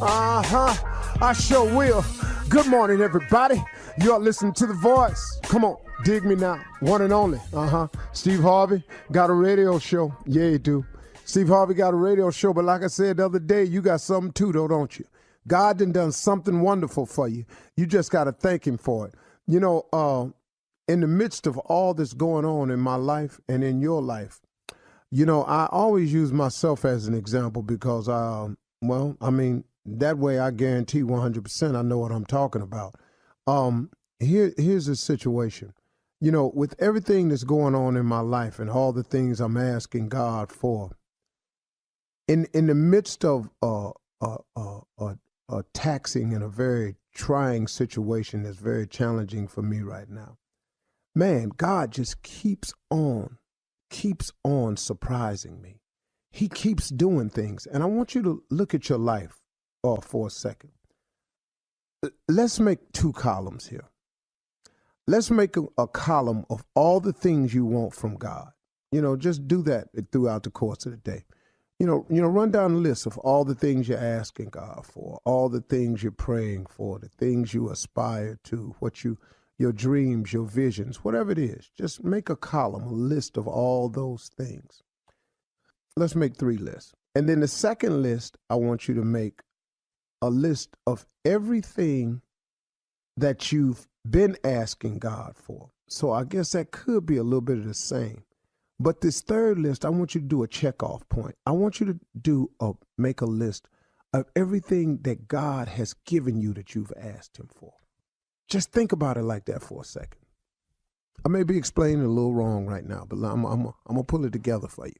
I sure will. Good morning, everybody. You are listening to The Voice. Come on, dig me now. One and only. Steve Harvey got a radio show. Yeah, you do. Steve Harvey got a radio show, but like I said the other day, you got something too, though, don't you? God done something wonderful for you. You just got to thank him for it. You know, in the midst of all this going on in my life and in your life, you know, I always use myself as an example because, that way I guarantee 100% I know what I'm talking about. Here's the situation. You know, with everything that's going on in my life and all the things I'm asking God for, in the midst of a taxing and a very trying situation that's very challenging for me right now, man, God just keeps on surprising me. He keeps doing things. And I want you to look at your life for a second. Let's make two columns here. Let's make a column of all the things you want from God. You know, just do that throughout the course of the day. You know, run down a list of all the things you're asking God for, all the things you're praying for, the things you aspire to, your dreams, your visions, whatever it is. Just make a column, a list of all those things. Let's make 3 lists. And then the second list, I want you to make a list of everything that you've been asking God for. So I guess that could be a little bit of the same. But this third list, I want you to do a checkoff point. I want you to make a list of everything that God has given you that you've asked him for. Just think about it like that for a second. I may be explaining a little wrong right now, but I'm going to pull it together for you.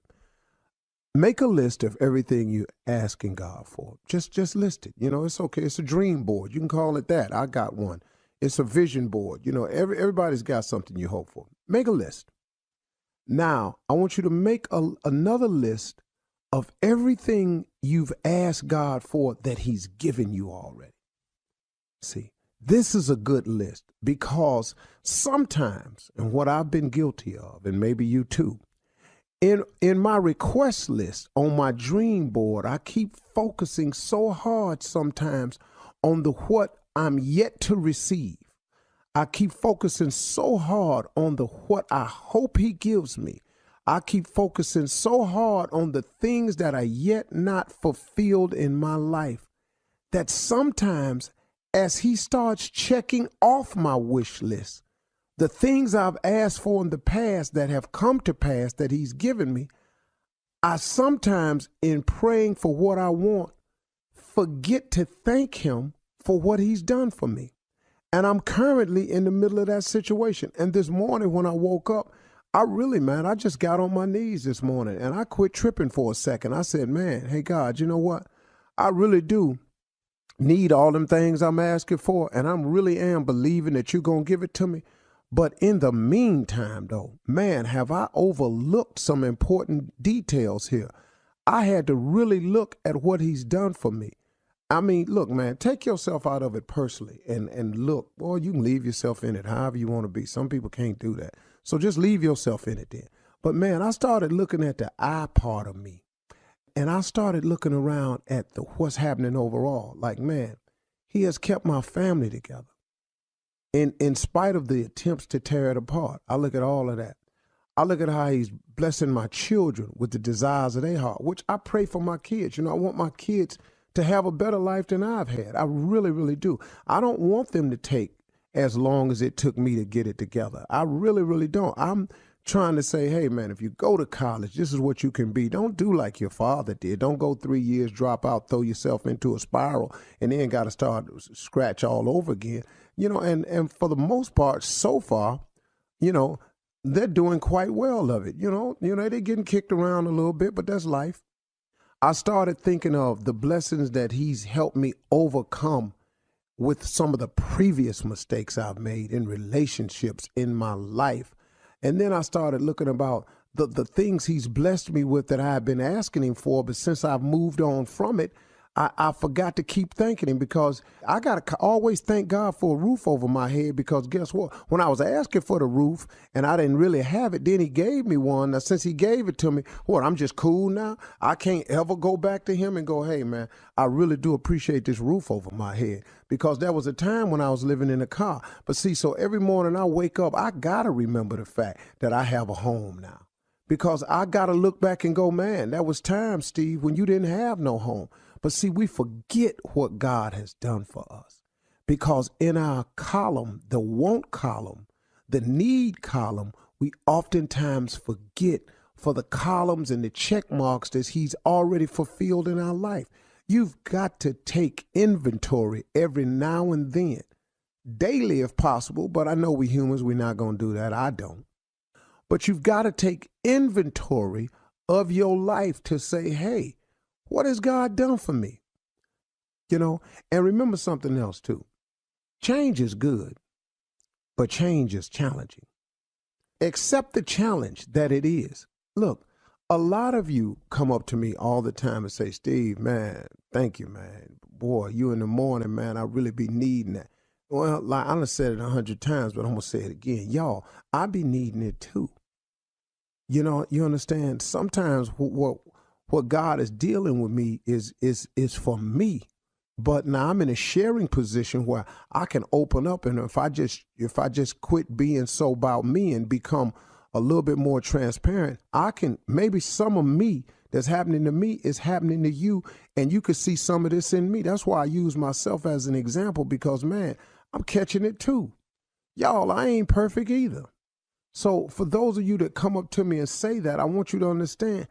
Make a list of everything you're asking God for. Just list it. You know, it's okay. It's a dream board. You can call it that. I got one. It's a vision board. You know, everybody's got something you hope for. Make a list. Now, I want you to make another list of everything you've asked God for that he's given you already. See, this is a good list because sometimes, and what I've been guilty of, and maybe you too, in my request list on my dream board, I keep focusing so hard sometimes on what I'm yet to receive. I keep focusing so hard on what I hope he gives me. I keep focusing so hard on the things that are yet not fulfilled in my life that sometimes as he starts checking off my wish list, the things I've asked for in the past that have come to pass that he's given me, I sometimes, in praying for what I want, forget to thank him for what he's done for me. And I'm currently in the middle of that situation. And this morning when I woke up, I just got on my knees this morning and I quit tripping for a second. I said, man, hey, God, you know what? I really do need all them things I'm asking for. And I really am believing that you're going to give it to me. But in the meantime, though, man, have I overlooked some important details here. I had to really look at what he's done for me. I mean, look, man, take yourself out of it personally and look. Boy, you can leave yourself in it however you want to be. Some people can't do that. So just leave yourself in it then. But, man, I started looking at the I part of me. And I started looking around at what's happening overall. Like, man, he has kept my family together. In spite of the attempts to tear it apart, I look at all of that. I look at how he's blessing my children with the desires of their heart, which I pray for my kids. You know, I want my kids to have a better life than I've had. I really, really do. I don't want them to take as long as it took me to get it together. I really, really don't. I'm trying to say, hey, man, if you go to college, this is what you can be. Don't do like your father did. Don't go 3 years, drop out, throw yourself into a spiral, and then got to start scratch all over again. You know, and for the most part, so far, you know, they're doing quite well of it. You know, they're getting kicked around a little bit, but that's life. I started thinking of the blessings that he's helped me overcome with some of the previous mistakes I've made in relationships in my life. And then I started looking about the things he's blessed me with that I've been asking him for, but since I've moved on from it, I forgot to keep thanking him because I got to always thank God for a roof over my head because guess what? When I was asking for the roof and I didn't really have it, then he gave me one. Now, since he gave it to me, what, I'm just cool now? I can't ever go back to him and go, hey, man, I really do appreciate this roof over my head because there was a time when I was living in a car. But see, so every morning I wake up, I got to remember the fact that I have a home now because I got to look back and go, man, that was time, Steve, when you didn't have no home. But see, we forget what God has done for us because in our column, the want column, the need column, we oftentimes forget for the columns and the check marks that he's already fulfilled in our life. You've got to take inventory every now and then, daily if possible, but I know we humans, we're not going to do that. I don't. But you've got to take inventory of your life to say, hey, what has God done for me? You know, and remember something else too. Change is good, but change is challenging. Accept the challenge that it is. Look, a lot of you come up to me all the time and say, Steve, man, thank you, man. Boy, you in the morning, man, I really be needing that. Well, like I done said it 100 times, but I'm going to say it again. Y'all, I be needing it too. You know, you understand? Sometimes what God is dealing with me is for me. But now I'm in a sharing position where I can open up, and if I just quit being so about me and become a little bit more transparent, I can maybe some of me that's happening to me is happening to you, and you could see some of this in me. That's why I use myself as an example because, man, I'm catching it too. Y'all, I ain't perfect either. So for those of you that come up to me and say that, I want you to understand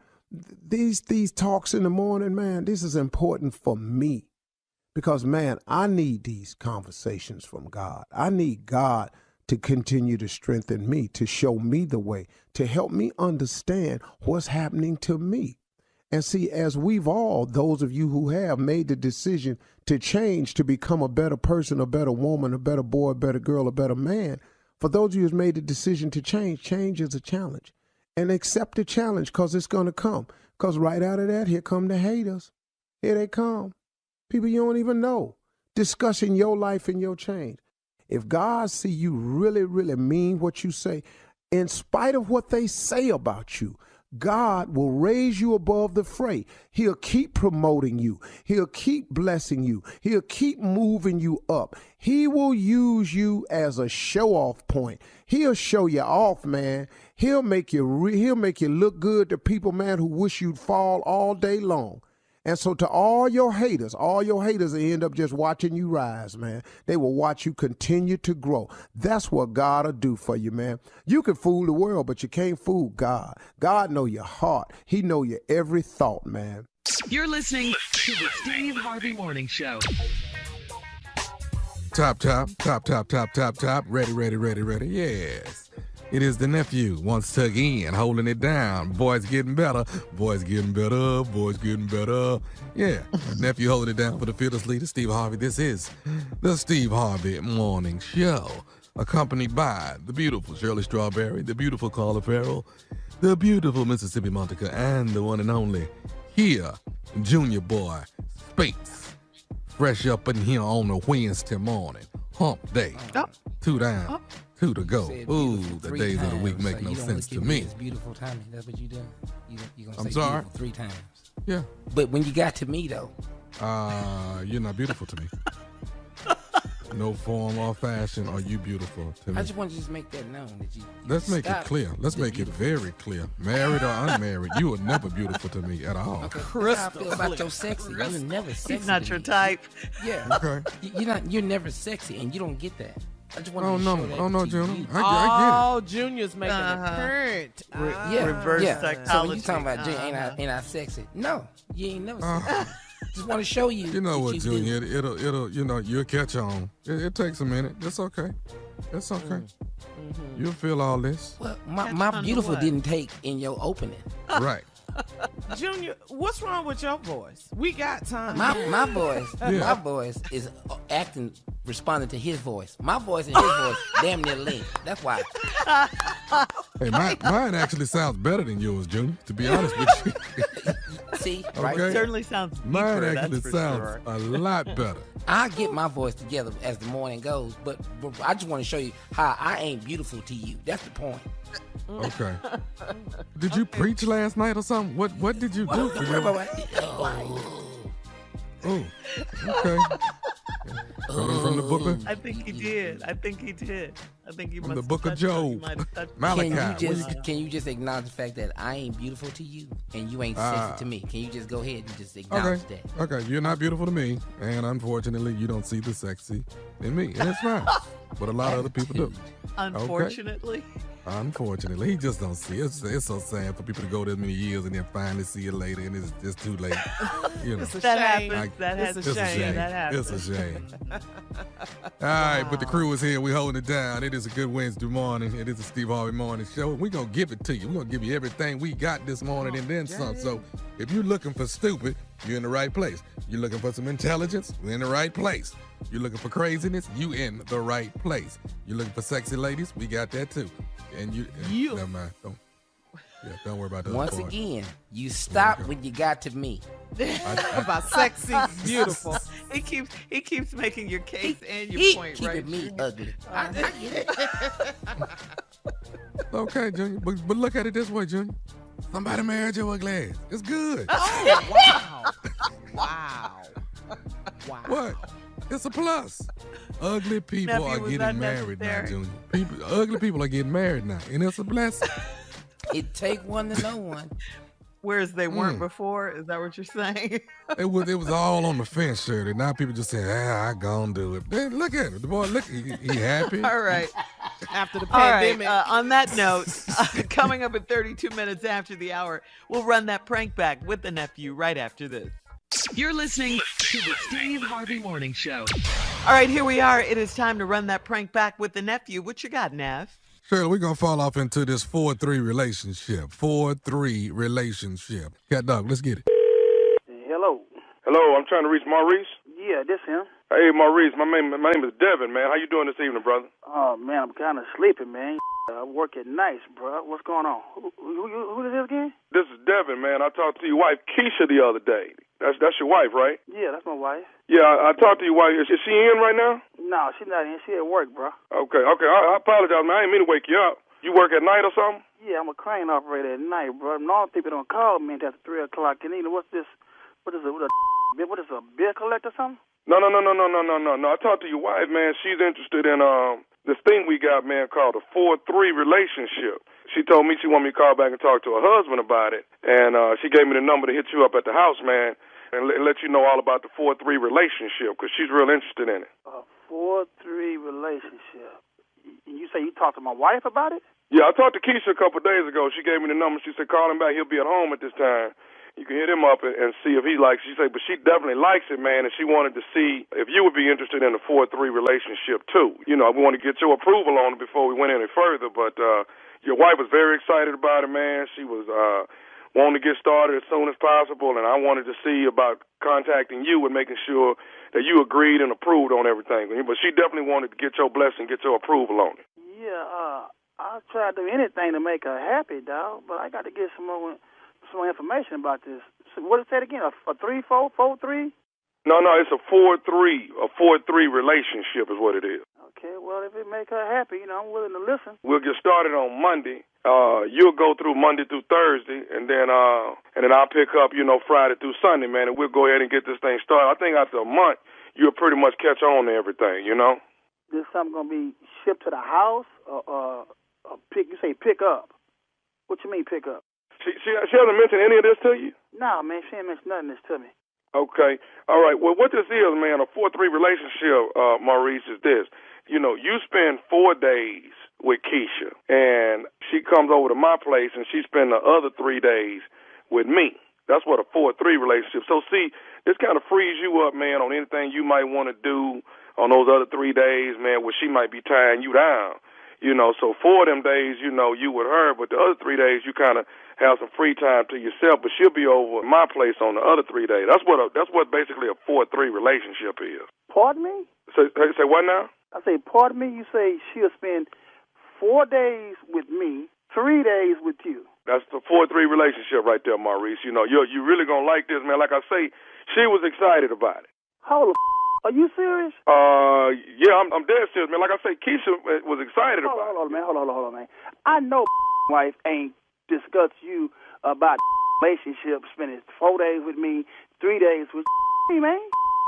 these talks in the morning, man, this is important for me because, man, I need these conversations from God. I need God to continue to strengthen me, to show me the way, to help me understand what's happening to me. And see, as we've all, those of you who have made the decision to change, to become a better person, a better woman, a better boy, a better girl, a better man, for those of you who've made the decision to change is a challenge. And accept the challenge because it's going to come. Because right out of that, here come the haters. Here they come. People you don't even know. Discussing your life and your change. If God see you really, really mean what you say, in spite of what they say about you, God will raise you above the fray. He'll keep promoting you. He'll keep blessing you. He'll keep moving you up. He will use you as a show-off point. He'll show you off, man. He'll make you look good to people, man, who wish you'd fall all day long. And so to all your haters will end up just watching you rise, man. They will watch you continue to grow. That's what God will do for you, man. You can fool the world, but you can't fool God. God know your heart. He know your every thought, man. You're listening to the Steve Harvey Morning Show. Top. Ready. Yes. It is the nephew once again holding it down. Boys getting better. Yeah, nephew holding it down for the fearless leader, Steve Harvey. This is the Steve Harvey Morning Show, accompanied by the beautiful Shirley Strawberry, the beautiful Carla Farrell, the beautiful Mississippi Monica, and the one and only here, Junior Boy Spates, fresh up in here on a Wednesday morning, hump day, 2 down. 2 to go. Ooh, the days of the week make no sense to me. It's beautiful timing. That's what you do. You gonna I'm say sorry? beautiful 3 times. Yeah. But when you got to me though, you're not beautiful to me. No form or fashion are you beautiful to me. I just want to just make that known that you Let's make it clear. Let's make it very clear. Married or unmarried, you are never beautiful to me at all. Okay. That's how I feel about your sexy. You're never sexy. He's not to your me. type. Yeah. Okay. You're never sexy, and you don't get that. I just want Oh to no, show that oh no, to Junior. you. I Junior's making a current. Yeah, Reverse yeah. psychology. So when you talking about Junior, ain't I sexy? No, you ain't never sexy. Just want to show you. You know that what, you Junior? do. It'll, you'll catch on. It takes a minute. That's okay. That's okay. Mm-hmm. You'll feel all this. Well, my beautiful didn't take in your opening. Right. Junior, what's wrong with your voice? We got time. My voice, my voice is responding to his voice. My voice and his voice damn near linked. That's why. Hey, mine actually sounds better than yours, Junior, to be honest with you. See, right? Okay. It certainly sounds deeper, Mine that's actually for sounds sure. a lot better. I get my voice together as the morning goes, but I just want to show you how I ain't beautiful to you. That's the point. Okay. Did you preach last night or something? What did you do? Don't worry about it. Oh, okay. From the book of I think he did. I think he must the have book of touched on- he Job. might have touched on- Malachi. Can you just acknowledge the fact that I ain't beautiful to you and you ain't sexy to me? Can you just go ahead and just acknowledge that? Okay, you're not beautiful to me, and unfortunately, you don't see the sexy in me, and it's fine. But a lot of other people do. Unfortunately. Unfortunately, he just don't see it. It's so sad for people to go this many years and then finally see it later, and it's just too late. You know. That happens. That has It's a shame. That happens. It's a shame. All right, but the crew is here. We're holding it down. It is a good Wednesday morning. It is a Steve Harvey Morning Show. We're going to give it to you. We're going to give you everything we got this morning and then some. So if you're looking for stupid, you're in the right place. You're looking for some intelligence, we're in the right place. You're looking for craziness, you in the right place. You're looking for sexy ladies, we got that too. And you never mind. Don't worry about that. Once again, you stop when you got to me. About sexy, beautiful. He keeps making your case and your He point keeping right. me ugly. I get it. Okay, Junior, but look at it this way, Junior. Somebody married your ugly ass. It's good. Oh, wow. Wow. What? It's a plus. Ugly people Nephew, are was getting that married now, necessary? Junior. Ugly people are getting married now, and it's a blessing. It take one to know one. Whereas they weren't before. Is that what you're saying? It was all on the fence, Shirley. Now people just say, I gonna do it. Then look at it. The boy, look, he happy. All right. After the All right. pandemic. On that note, coming up at 32 minutes after the hour, we'll run that prank back with the nephew right after this. You're listening to the Steve Harvey Morning Show. All right, here we are. It is time to run that prank back with the nephew. What you got, Nev? Shirley, we're gonna fall off into this 4-3 relationship. 4-3 relationship. Cat dog, let's get it. Hello. Hello, I'm trying to reach Maurice. Yeah, this him. Hey, Maurice, my name is Devin, man. How you doing this evening, brother? Oh, man, I'm kind of sleepy, man. I work at nights, bro. What's going on? Who is this again? This is Devin, man. I talked to your wife, Keisha, the other day. That's your wife, right? Yeah, that's my wife. Yeah, I talked to your wife. Is she in right now? No, she's not in. She at work, bro. Okay. I apologize, man. I didn't mean to wake you up. You work at night or something? Yeah, I'm a crane operator at night, bro. Normal people don't call me until 3 o'clock. And what's this? What is a bill collector or something? No. I talked to your wife, man. She's interested in this thing we got, man, called a 4-3 relationship. She told me she wanted me to call back and talk to her husband about it. And she gave me the number to hit you up at the house, man, and let you know all about the 4-3 relationship because she's real interested in it. A 4-3 relationship. You say you talked to my wife about it? Yeah, I talked to Keisha a couple of days ago. She gave me the number. She said, call him back. He'll be at home at this time. You can hit him up and see if he likes it. She said, but she definitely likes it, man, and she wanted to see if you would be interested in a 4-3 relationship, too. You know, we want to get your approval on it before we went any further, but your wife was very excited about it, man. She was wanting to get started as soon as possible, and I wanted to see about contacting you and making sure that you agreed and approved on everything. But she definitely wanted to get your blessing, get your approval on it. Yeah, I'll try to do anything to make her happy, dog, but I got to get some more information about this. So what is that again? A 3-4, 4-3? No, it's a 4-3. A 4-3 relationship is what it is. Okay, well, if it make her happy, I'm willing to listen. We'll get started on Monday. You'll go through Monday through Thursday, and then I'll pick up, Friday through Sunday, man, and we'll go ahead and get this thing started. I think after a month, you'll pretty much catch on to everything, This something going to be shipped to the house or pick? You say pick up. What you mean pick up? She hasn't mentioned any of this to you? No, man, she ain't mentioned nothing of this to me. Okay. All right. Well, what this is, man, a 4-3 relationship, Maurice, is this. You spend 4 days with Keisha, and she comes over to my place, and she spends the other 3 days with me. That's what a 4-3 relationship. So, see, this kind of frees you up, man, on anything you might want to do on those other 3 days, man, where she might be tying you down. So 4 of them days, you with her, but the other 3 days you kind of have some free time to yourself. But she'll be over at my place on the other 3 days. That's what basically a 4-3 relationship is. Pardon me? Say what now? I say, pardon me. You say she'll spend 4 days with me, 3 days with you. That's the 4-3 relationship right there, Maurice. You know, you really gonna like this, man. Like I say, she was excited about it. Hold on. Are you serious? Yeah, I'm dead serious, man. Like I say, Keisha was excited about it. Hold on, man. I know wife ain't discussed you about relationship, spending 4 days with me, 3 days with me, man.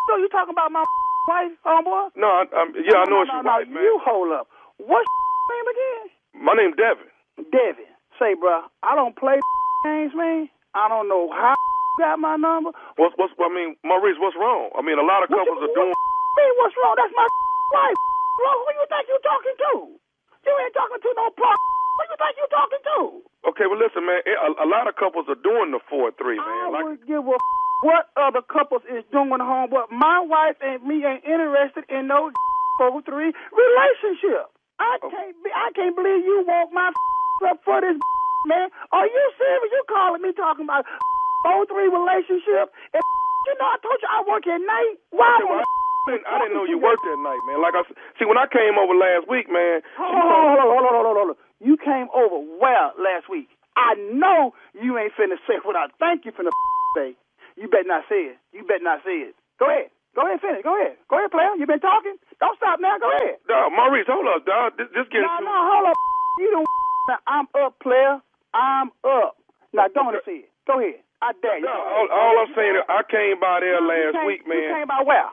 So you talking about my wife, homeboy? No, I know it's your wife, man. You hold up. What's name again? My name's Devin. Devin. Say, bro, I don't play games, man. I don't know how got my number. Maurice, what's wrong? I mean, a lot of couples are doing. What's wrong? That's my wife. Bro, who you think you talking to? You ain't talking to no punk. Who you think you talking to? Okay, well, listen, man. A lot of couples are doing the 4-3, man. I would give a what other couples is doing, homeboy. My wife and me ain't interested in no 4-3 relationship. I can't believe you want my up for this, man. Are you serious? You calling me talking about 4-3 relationship? And, you know, I told you I work at night. Why? I didn't know you worked at night, man. Like I see, when I came over last week, man. Hold on. You came over where last week? I know you ain't finna say what I think you finna say. You better not say it. Go ahead. Finish. Go ahead, player. You been talking? Don't stop now. Go ahead. Dog, Maurice, hold up, dog. Just get No, hold up. You don't. I'm up, player. I'm up. Now, don't say it. Go ahead. I dare you. All I'm saying is I came by there last week, man. You came by where?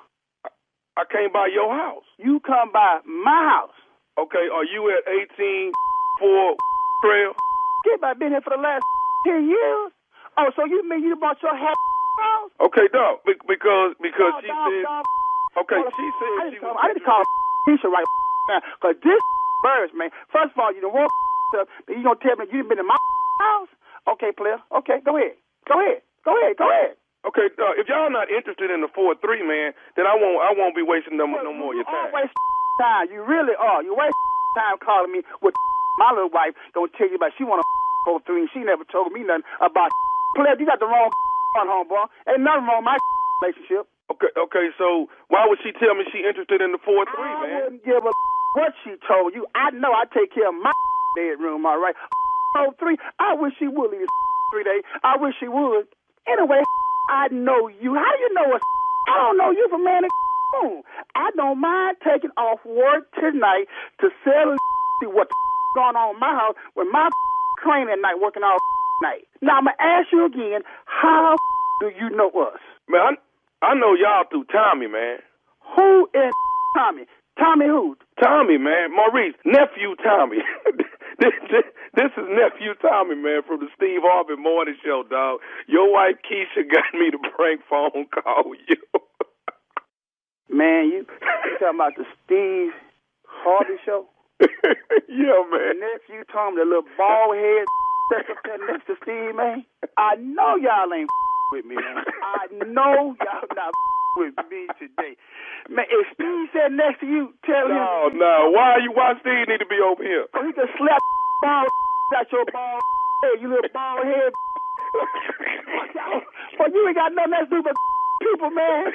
I came by your house. You come by my house. Okay, are you at 18-4 Trail? Get by been here for the last 10 years. Oh, so you mean you bought your house? Okay, dog. Because she said. Dog. Okay, she said she was. I need to call Keisha right now, because this birds, man. First of all, you don't want stuff, but you gonna tell me you done been in my house? Okay, player. Okay, go ahead. Okay, if y'all not interested in the 4-3, man, then I won't be wasting no more of your time. You waste time. You really are. You waste time calling me with my little wife. Don't tell you about she want a 4-3 and she never told me nothing about player. You got the wrong on, homeboy. Ain't nothing wrong with my relationship. Okay, so why would she tell me she interested in the 4-3, man? I wouldn't give a what she told you. I know I take care of my bedroom, all right? 4-3, I wish she would leave 3 days. I wish she would. Anyway, I know you. How do you know us? I don't know you from man and moon. I don't mind taking off work tonight to sell see what's going on in my house with my crane at night working all night. Now, I'm going to ask you again, how do you know us? Man, I know y'all through Tommy, man. Who is Tommy? Tommy who? Tommy, man. Maurice, nephew Tommy. This is nephew Tommy, man, from the Steve Harvey Morning Show, dog. Your wife Keisha got me to prank phone call you. Man, you talking about the Steve Harvey Show? Yeah, man. Nephew Tommy, the little bald head that's up there next to Steve, man. I know y'all ain't with me, man. I know y'all not with me today. Man, if Steve sat next to you, tell him. No. Why Steve need to be over here? So he can slap ball out your bald head, you little bald head. But you ain't got nothing else to do but people, man.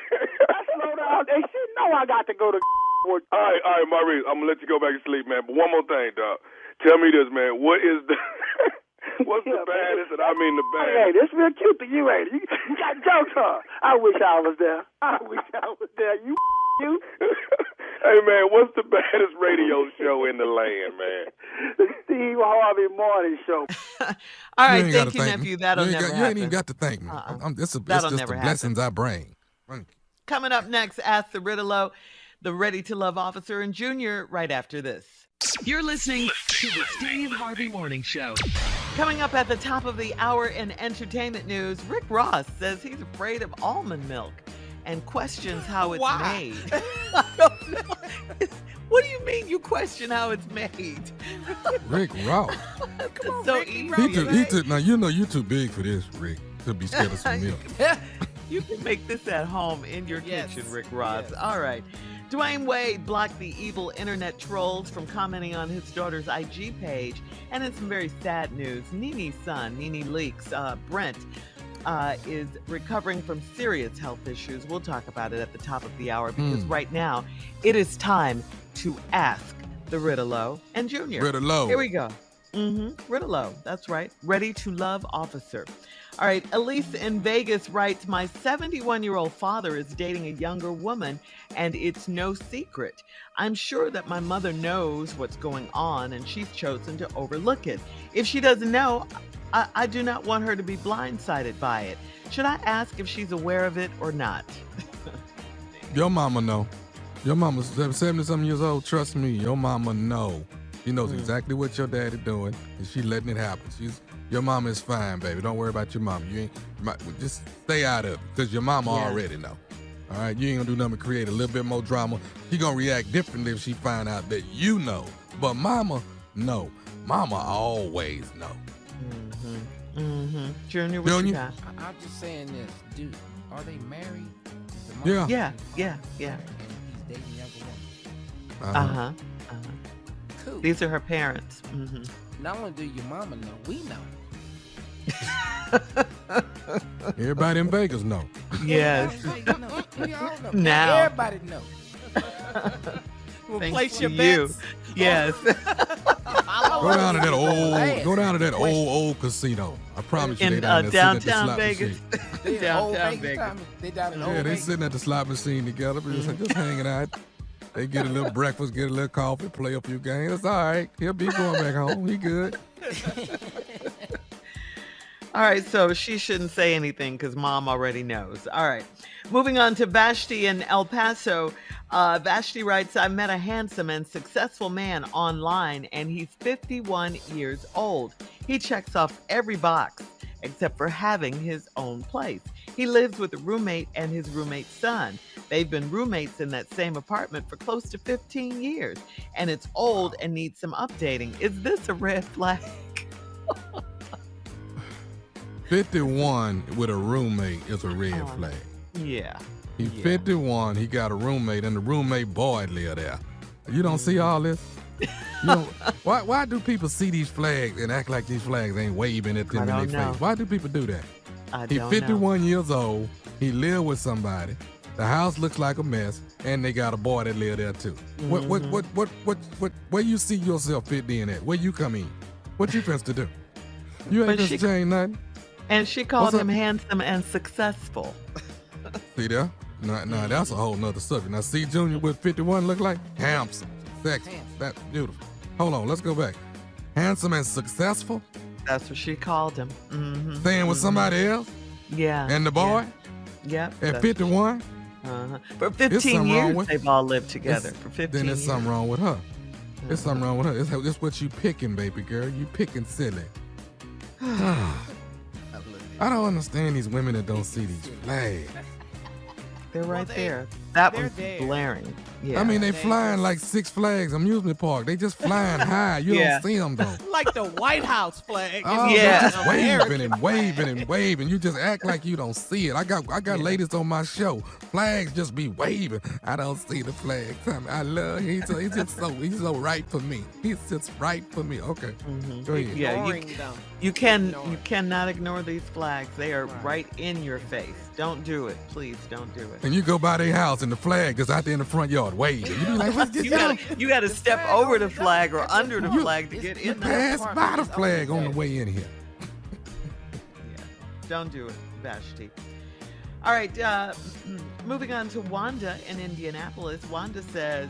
Slow down. They should know I got to go to work. All right, Maurice, I'm going to let you go back to sleep, man. But one more thing, dog. Tell me this, man. What's the baddest, and I mean the baddest? Hey, this real cute to you, ain't it? You got jokes, huh? I wish I was there. You. Hey, man, what's the baddest radio show in the land, man? The Steve Harvey Morning Show. All right, thank you, nephew. That'll never happen. You ain't even got to thank me. It's just the blessings I bring. Coming up next, Ask the Riddle-O, the Ready to Love officer and Junior, right after this. You're listening to the Steve Harvey Morning Show. Coming up at the top of the hour in entertainment news, Rick Ross says he's afraid of almond milk and questions how it's made. I don't know. What do you mean you question how it's made? Rick Ross. Come on, so easy. Now, you know you're too big for this, Rick, to be scared of some milk. You can make this at home in your kitchen, Rick Ross. Yes. All right. Dwayne Wade blocked the evil internet trolls from commenting on his daughter's IG page. And in some very sad news, Nene's son, Nene Leakes, Brent, is recovering from serious health issues. We'll talk about it at the top of the hour because right now it is time to ask the Riddle-O and Junior. Riddle-O. Here we go. Ridolo, that's right. Ready to love officer. All right, Elise in Vegas writes, my 71-year-old father is dating a younger woman, and it's no secret. I'm sure that my mother knows what's going on, and she's chosen to overlook it. If she doesn't know, I do not want her to be blindsided by it. Should I ask if she's aware of it or not? Your mama know. Your mama's 70-something years old. Trust me, your mama know. She knows exactly what your daddy doing, and she letting it happen. Your mama is fine, baby. Don't worry about your mama. Just stay out of it, because your mama already know. All right, you ain't gonna do nothing but create a little bit more drama. She gonna react differently if she find out that you know. But mama, no. Mama always know. Junior, what you got? I'm just saying this, dude. Are they married? Yeah. Yeah. And he's dating a younger woman. Cool. These are her parents. Not only do your mama know, we know. Everybody in Vegas know. Yes. We all know. Now. Everybody know. We'll Thanks place to your you. bets. Yes. Go down to that old casino. I promise you, In they down there downtown sitting at the Vegas. slot machine. They Downtown Vegas. They down in Yeah, old they Vegas. sitting at the slot machine together, just hanging out. They get a little breakfast, get a little coffee, play a few games. It's all right. He'll be going back home. He good. All right, so she shouldn't say anything because mom already knows. All right. Moving on to Vashti in El Paso. Vashti writes, I met a handsome and successful man online, and he's 51 years old. He checks off every box except for having his own place. He lives with a roommate and his roommate's son. They've been roommates in that same apartment for close to 15 years, and it's old and needs some updating. Is this a red flag? 51 with a roommate is a red flag. Yeah. He's 51, he got a roommate, and the roommate boy live there. You don't see all this? Why do people see these flags and act like these flags ain't waving at them in their face? Why do people do that? He's 51 years old, he live with somebody, the house looks like a mess, and they got a boy that live there too. Where you see yourself fit in at? Where you come in? What you finna to do? You ain't finna change nothing. And she called him handsome and successful. See there? Now that's a whole nother subject. Now see Junior what 51 look like? Handsome, sexy, that's beautiful. Hold on, let's go back. Handsome and successful? That's what she called him. Staying with somebody else? Yeah. And the boy? Yep. At 51? For 15 years, they've all lived together. For 15 Then there's years. something wrong with her. There's something wrong with her. It's what you picking, baby girl. You picking silly. I don't understand these women that don't see these flags. They're right there. That one's blaring. Yeah. I mean, they flying like Six Flags amusement park. They just flying high. You don't see them though. Like the White House flag. Oh, they're just waving and waving and waving. You just act like you don't see it. I got ladies on my show. Flags just be waving. I don't see the flag. I love him. He's so right for me. He's just right for me. Okay. Go ahead. Yeah, you cannot ignore these flags. They are right in your face. Don't do it. Please don't do it. And you go by their house and the flag just out there in the front yard waving. You be like, what's this? You got to step over the flag or under the flag to get in there. Pass by the flag on the way in here. Don't do it, Vashti. All right, moving on to Wanda in Indianapolis. Wanda says,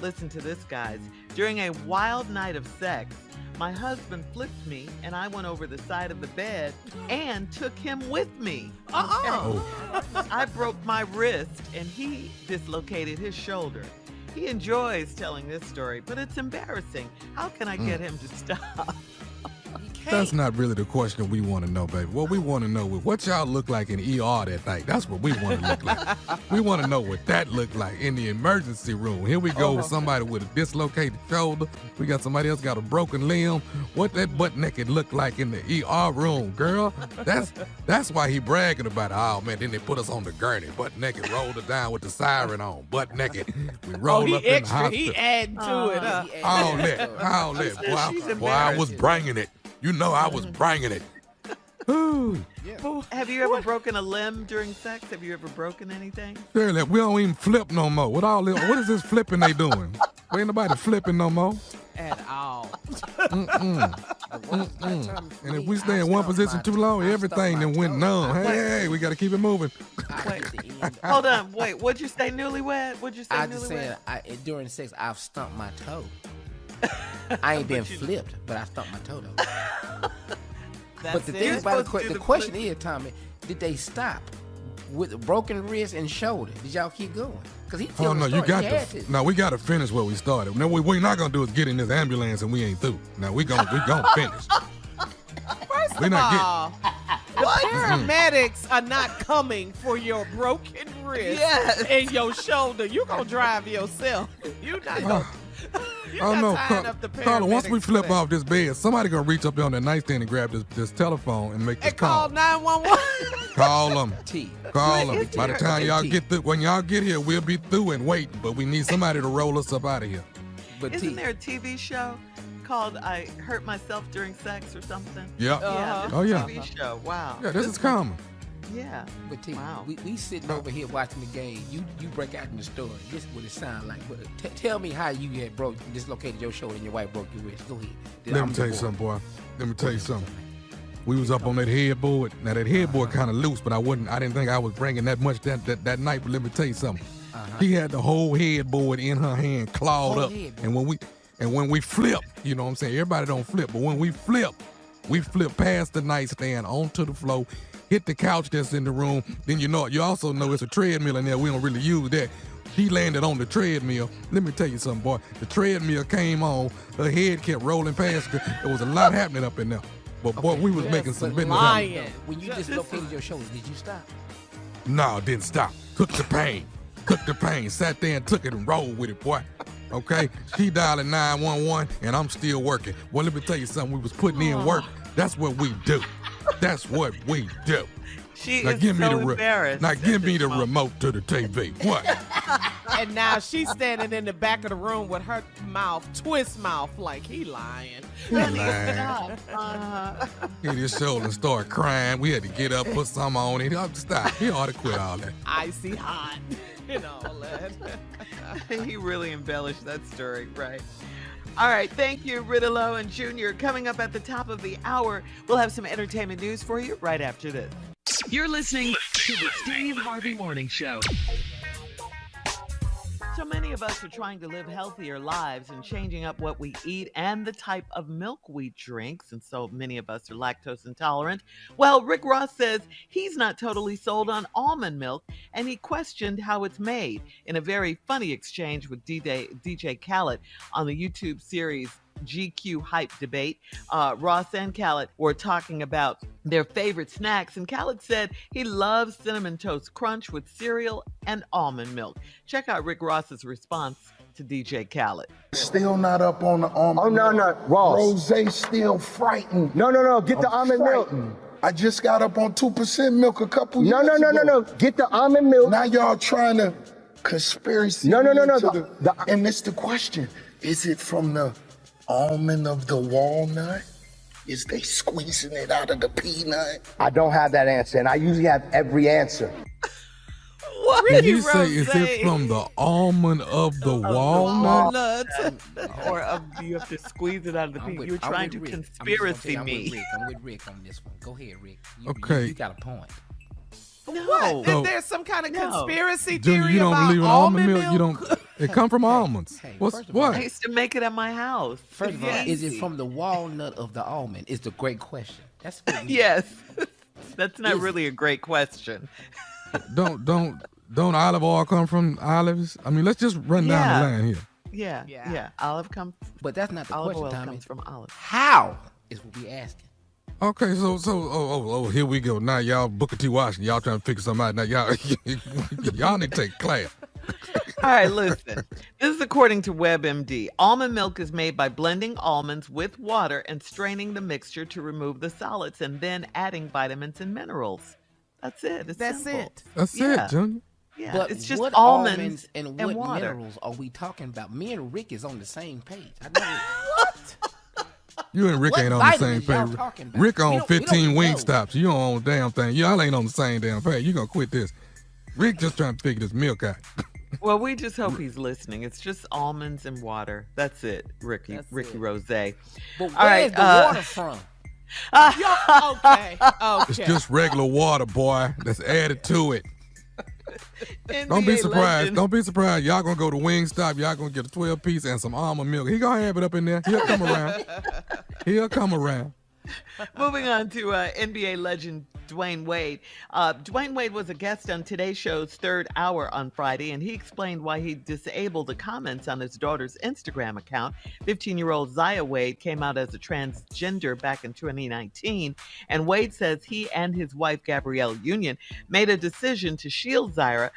listen to this, guys. During a wild night of sex, my husband flipped me, and I went over the side of the bed and took him with me. I broke my wrist, and he dislocated his shoulder. He enjoys telling this story, but it's embarrassing. How can I get him to stop? That's not really the question we want to know, baby. What we want to know is what y'all look like in ER that night. That's what we want to look like. We want to know what that looked like in the emergency room. Here we go with somebody with a dislocated shoulder. We got somebody else got a broken limb. What that butt naked looked like in the ER room, girl. That's why he bragging about it. Oh man, then they put us on the gurney, butt naked, rolled it down with the siren on, butt naked. We rolled up in the hospital. He adding to it. All that. Boy, I was bringing it. You know I was bringing it. Have you ever broken a limb during sex? Have you ever broken anything? Shirley, we don't even flip no more. What is this flipping they doing? Ain't nobody flipping no more. At all. And if we stay in one position too long, everything then went numb. Hey, we got to keep it moving. Hold on, wait. What'd you say, newlywed? What'd you say, I just newlywed? said during sex I've stumped my toe. I ain't been flipped, but I stumped my toe though. But the thing about the question is, Tommy, did they stop with a broken wrist and shoulder? Did y'all keep going? Because he telling the story. You got to. No, we got to finish where we started. No, we're not gonna do is get in this ambulance and we ain't through. Now we gonna finish. First of all, the paramedics are not coming for your broken wrist and your shoulder. You gonna drive yourself. You not gonna. Oh no, Carla, once we flip off this bed, somebody gonna reach up there on that nightstand and grab this telephone and make this call. Call 911. Call them. Call them. By the time y'all get through, when y'all get here, we'll be through and waiting. But we need somebody to roll us up out of here. But Isn't there a TV show called "I Hurt Myself During Sex" or something? Yeah. Yeah. Oh yeah. TV show. Wow. Yeah, this is common. Yeah. But T, wow. we sitting over here watching the game. You break out in the story. This is what it sound like. But tell me how you had dislocated your shoulder and your wife broke your wrist. Go ahead. Let me tell you something, boy. Let me tell you something. We was up on that headboard. Now that headboard kind of loose, but I didn't think I was bringing that much that night. But let me tell you something. She had the whole headboard in her hand, clawed up. And when we flip, you know what I'm saying? Everybody don't flip, but when we flip past the nightstand onto the floor, hit the couch that's in the room. Then you also know it's a treadmill in there. We don't really use that. She landed on the treadmill. Let me tell you something, boy. The treadmill came on. Her head kept rolling past her. There was a lot happening up in there. But boy, we was making some business happen. When you dislocated your shoulders, did you stop? No, didn't stop. Took the pain. Sat there and took it and rolled with it, boy. Okay? She dialing 911 and I'm still working. Well, let me tell you something. We was putting in work. That's what we do. That's what we do. She is so embarrassed. Now give me the remote to the TV. What? And now she's standing in the back of the room with her twist mouth, like he lying. He hit his shoulder and started crying. We had to get up, put something on it. Stop. He ought to quit all that. Icy hot and all that. He really embellished that story, right? All right, thank you, Riddalo and Junior. Coming up at the top of the hour, we'll have some entertainment news for you right after this. You're listening to the Steve Harvey Morning Show. So many of us are trying to live healthier lives and changing up what we eat and the type of milk we drink, and so many of us are lactose intolerant. Well, Rick Ross says he's not totally sold on almond milk, and he questioned how it's made in a very funny exchange with DJ Khaled on the YouTube series GQ Hype Debate. Ross and Khaled were talking about their favorite snacks, and Khaled said he loves Cinnamon Toast Crunch with cereal and almond milk. Check out Rick Ross's response to DJ Khaled. Still not up on the almond milk. Oh, no, Ross. Rosé still frightened. No, get the almond milk. I just got up on 2% milk a couple years ago. No, get the almond milk. Now y'all trying to conspiracy. No. And it's the question. Is it from the almond of the walnut? Is they squeezing it out of the peanut? I don't have that answer, and I usually have every answer. What? Did you say, is it from the almond of the walnut? Or you have to squeeze it out of the peanut? You're trying to conspiracy me. I'm with Rick on this one. Go ahead, Rick. You got a point. What? So, is there some kind of conspiracy Junior, theory you don't about believe in almond milk? You don't. It come from almonds. Hey, what? I used to make it at my house. First of all, is it from the walnut of the almond? Is the great question. That's what yes. That's not really a great question. Don't olive oil come from olives? I mean, let's just run down the line here. Yeah. Olive comes. But that's not the olive question, oil Tommy. comes from olive. How is what we asking? Okay, so here we go. Now y'all Booker T. Washington, y'all trying to figure something out. Now y'all need to take class. All right, listen. This is according to WebMD. Almond milk is made by blending almonds with water and straining the mixture to remove the solids and then adding vitamins and minerals. That's it. That's it. That's it, Junior. Yeah, but it's just what almonds and what water. Minerals are we talking about? Me and Rick is on the same page. I know What? You and Rick ain't on the same page. Rick on 15 wing stops. You don't own a damn thing. Y'all ain't on the same damn page. You gonna quit this. Rick just trying to figure this milk out. Well, we just hope he's listening. It's just almonds and water. That's it, Ricky Rose. But where's the water from? Okay. It's just regular water, boy. That's added to it. Don't be surprised. Legend. Don't be surprised. Y'all gonna go to Wingstop. Y'all gonna get a 12-piece and some almond milk. He gonna have it up in there. He'll come around. He'll come around. Moving on to NBA legend Dwayne Wade. Dwayne Wade was a guest on Today Show's third hour on Friday, and he explained why he disabled the comments on his daughter's Instagram account. 15-year-old Zaya Wade came out as a transgender back in 2019, and Wade says he and his wife, Gabrielle Union, made a decision to shield Zaya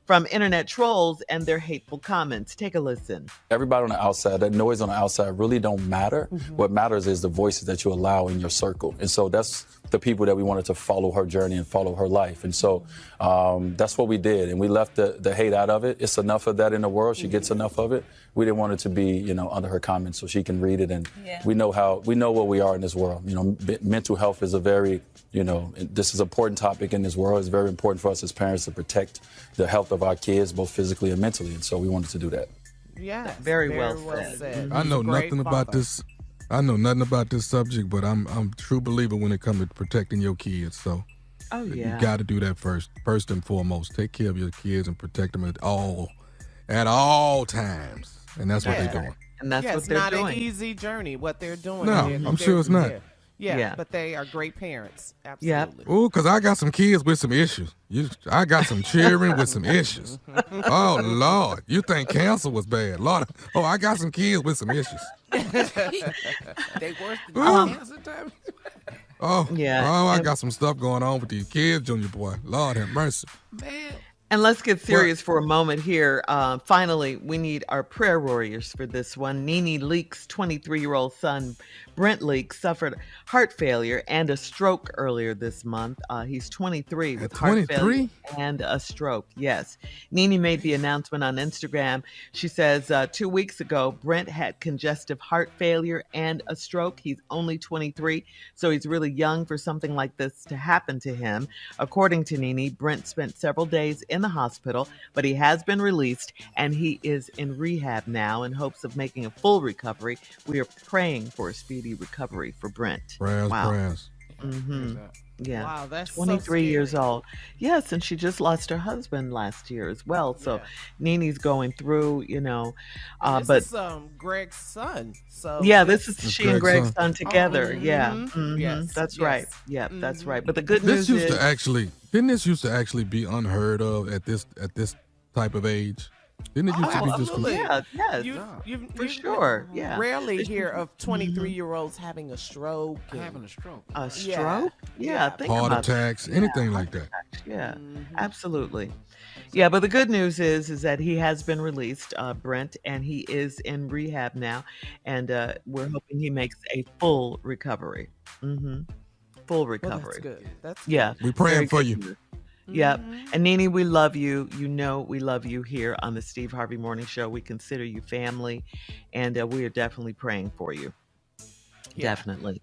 from internet trolls and their hateful comments. Take a listen. Everybody on the outside, that noise on the outside really don't matter. What matters is the voices that you allow in your circle. And so that's the people that we wanted to follow her journey and follow her life. And so that's what we did. And we left the hate out of it. It's enough of that in the world. She gets enough of it. We didn't want it to be, under her comments so she can read it. And we know what we are in this world. Mental health is a very, this is an important topic in this world. It's very important for us as parents to protect the health of our kids, both physically and mentally. And so we wanted to do that. Yeah, very well said. I know nothing about this. I know nothing about this subject, but I'm a true believer when it comes to protecting your kids. So you got to do that first and foremost. Take care of your kids and protect them at all times. And that's what they're doing. And that's what they're doing. It's not an easy journey, what they're doing. No, I'm sure it's not. Yeah, but they are great parents. Absolutely. Ooh, because I got some kids with some issues. I got some children with some issues. Oh, Lord. You think cancer was bad. Lord. Oh, I got some kids with some issues. They worse than cancer time. Oh, I got some stuff going on with these kids, Junior boy. Lord have mercy. Man. And let's get serious for a moment here. Finally, we need our prayer warriors for this one. Nene Leak's 23-year-old son, Brent Leak, suffered heart failure and a stroke earlier this month. He's 23 with heart failure and a stroke. Yes. Nene made the announcement on Instagram. She says 2 weeks ago, Brent had congestive heart failure and a stroke. He's only 23, so he's really young for something like this to happen to him. According to Nene, Brent spent several days in the hospital, but he has been released and he is in rehab now in hopes of making a full recovery. We are praying for a speedy recovery for Brent. Prayers. Mm-hmm. Yeah. Wow, that's 23 years old. Yes, and she just lost her husband last year as well. So Nene's going through, this but is Greg's son. So this is she and Greg's son together. Yes, that's right. Yeah, that's right. But the good news is didn't this used to actually be unheard of at this type of age? Didn't it used to be just for sure. Yeah, rarely hear of 23-year-olds having a stroke. A stroke? Yeah, think heart about attacks, anything like that. Yeah, absolutely. Yeah, but the good news is that he has been released, Brent, and he is in rehab now, and we're hoping he makes a full recovery. Full recovery. Well, that's good. Yeah, we're praying for you. Yeah. And Nene, we love you. We love you here on the Steve Harvey Morning Show. We consider you family, and we are definitely praying for you. Yeah. Definitely.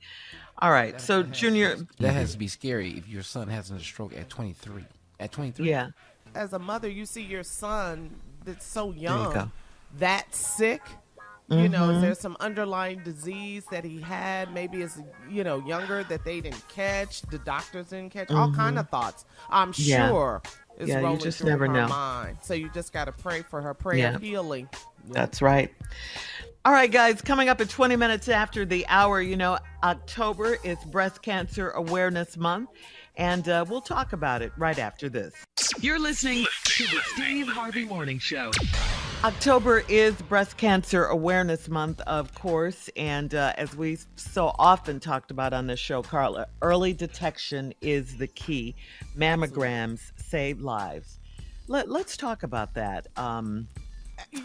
All right. So, Junior. That has to be scary if your son has a stroke at 23. At 23? Yeah. As a mother, you see your son that's so young, that sick. Is there some underlying disease that he had? Maybe as younger that they didn't catch, the doctors didn't catch. All kind of thoughts. I'm sure is rolling you just through never her know. mind. So you just got to pray for her, pray of healing. That's right. All right, guys, coming up at 20 minutes after the hour, October is Breast Cancer Awareness Month, and we'll talk about it right after this. You're listening to the Steve Harvey Morning Show. October is Breast Cancer Awareness Month, of course, and as we so often talked about on this show, Carla, early detection is the key. Mammograms save lives. Let's talk about that. I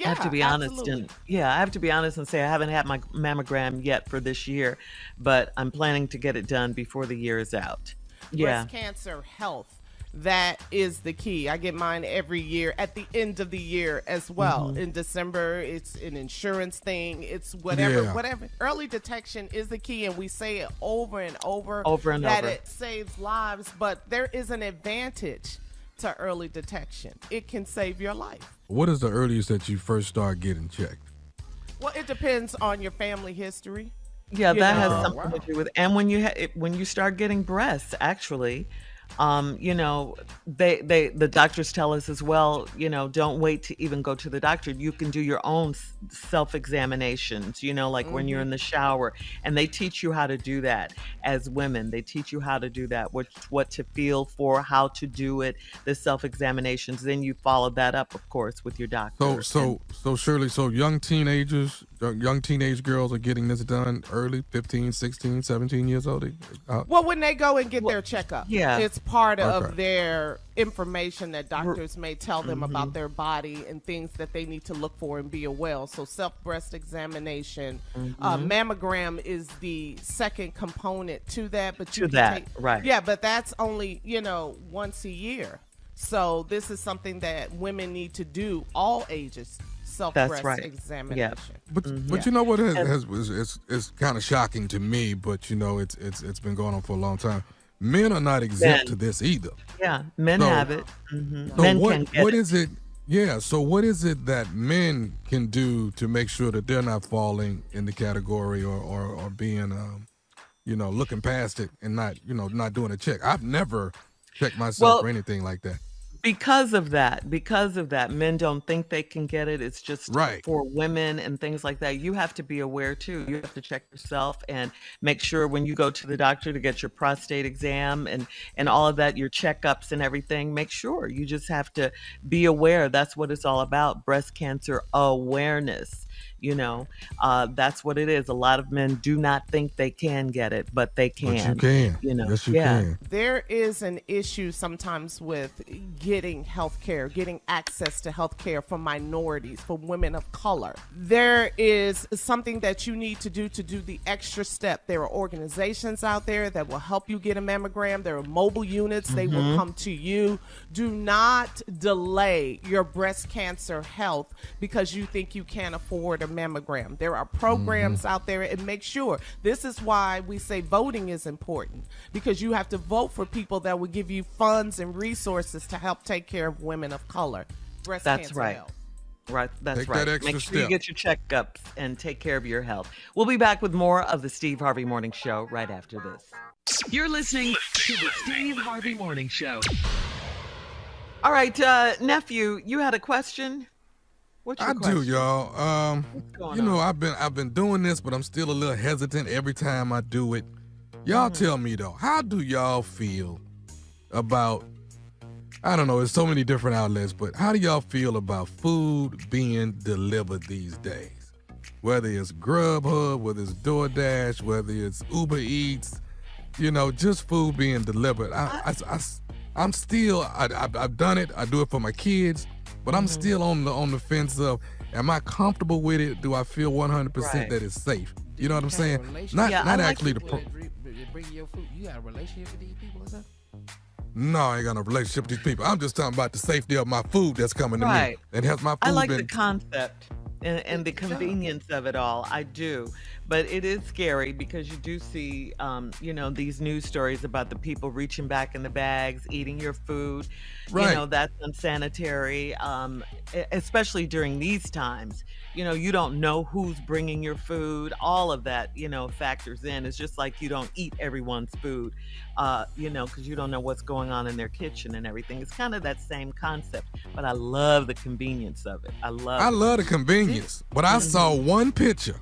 have to be honest, and say I haven't had my mammogram yet for this year, but I'm planning to get it done before the year is out. Breast cancer health. That is the key. I get mine every year at the end of the year as well. In December, it's an insurance thing. It's whatever. Early detection is the key, and we say it over and over that it saves lives. But there is an advantage to early detection. It can save your life. What is the earliest that you first start getting checked? Well, it depends on your family history. Yeah, You that know? has something to do with, and when you start getting breasts, actually, the doctors tell us as well, don't wait to even go to the doctor. You can do your own self-examinations, like when you're in the shower, and they teach you how to do that as women. They teach you how to do that, what to feel for, how to do it, the self-examinations. Then you follow that up, of course, with your doctor. So Shirley, young teenage girls are getting this done early, 15, 16, 17 years old? Well, when they go and get their checkup, it's part of their information that doctors may tell them about their body and things that they need to look for and be aware. So self-breast examination, mammogram is the second component to that. But right. Yeah, but that's only, once a year. So this is something that women need to do, all ages. Self-breast examination. Yeah. But you know what is kind of shocking to me, but it's been going on for a long time. Men are not exempt to this either. Yeah, men have it. Mm-hmm. So men what is it? Yeah. So what is it that men can do to make sure that they're not falling in the category or being, looking past it and not doing a check? I've never checked myself or anything like that. Because of that, men don't think they can get it. It's just for women and things like that. You have to be aware too. You have to check yourself and make sure when you go to the doctor to get your prostate exam and all of that, your checkups and everything, make sure you just have to be aware. That's what it's all about. Breast cancer awareness. That's what it is. A lot of men do not think they can get it, but they can. But you can. Yes, you can. There is an issue sometimes with getting health care, getting access to health care for minorities, for women of color. There is something that you need to do the extra step. There are organizations out there that will help you get a mammogram. There are mobile units. They will come to you. Do not delay your breast cancer health because you think you can't afford a mammogram. There are programs out there, and make sure. This is why we say voting is important, because you have to vote for people that will give you funds and resources to help take care of women of color. Breast cancer health. Right, that's Take right. that extra Make sure step. you get your checkups and take care of your health. We'll be back with more of the Steve Harvey Morning Show right after this. You're listening to the Steve Harvey Morning Show. All right, nephew, you had a question? What's your question? I do, y'all. What's going on? I've been doing this, but I'm still a little hesitant every time I do it. Y'all tell me though, how do y'all feel about? I don't know. There's so many different outlets, but how do y'all feel about food being delivered these days? Whether it's Grubhub, whether it's DoorDash, whether it's Uber Eats, just food being delivered. I'm still. I've done it. I do it for my kids. But I'm still on the fence of, am I comfortable with it? Do I feel 100% that it's safe? You know what I'm saying? Not actually the bring your food. You got a relationship with these people or something? No, I ain't got no relationship with these people. I'm just talking about the safety of my food that's coming to me. And has my food I like been... the concept and the convenience of it all. I do. But it is scary because you do see, these news stories about the people reaching back in the bags, eating your food. Right. That's unsanitary, especially during these times. You don't know who's bringing your food. All of that, factors in. It's just like you don't eat everyone's food, because you don't know what's going on in their kitchen and everything. It's kind of that same concept, but I love the convenience of it. I love the convenience. But I saw one picture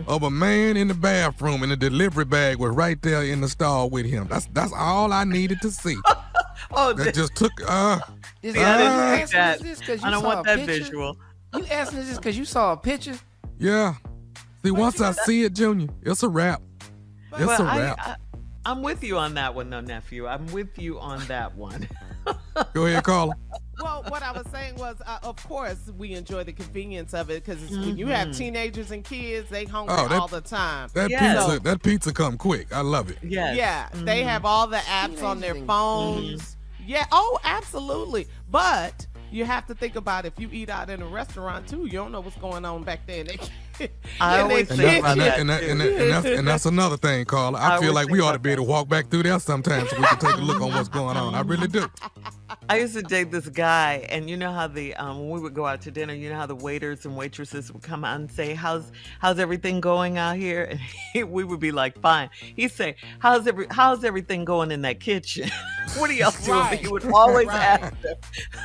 of a man in the bathroom and the delivery bag was right there in the stall with him. That's all I needed to see. That just took. I didn't see that. I don't want that visual. You asking this because you saw a picture? Yeah. See, once I see it, Junior, it's a wrap. It's a wrap. I'm with you on that one, though, nephew. I'm with you on that one. Go ahead, Carla. Well, what I was saying was, of course, we enjoy the convenience of it because when you have teenagers and kids, they hungry all the time. That pizza come quick. I love it. Yes. Yeah, they have all the apps on their phones. Yeah, absolutely. But you have to think about if you eat out in a restaurant too, you don't know what's going on back there. I always think and that's another thing, Carla. I feel like we ought to be able to walk back through there sometime so we can take a look on what's going on. I really do. I used to date this guy, and you know how when we would go out to dinner, you know how the waiters and waitresses would come out and say, "How's everything going out here?" And we would be like, "Fine." He'd say, "How's everything going in that kitchen?" What are y'all doing? Right. He would always ask them,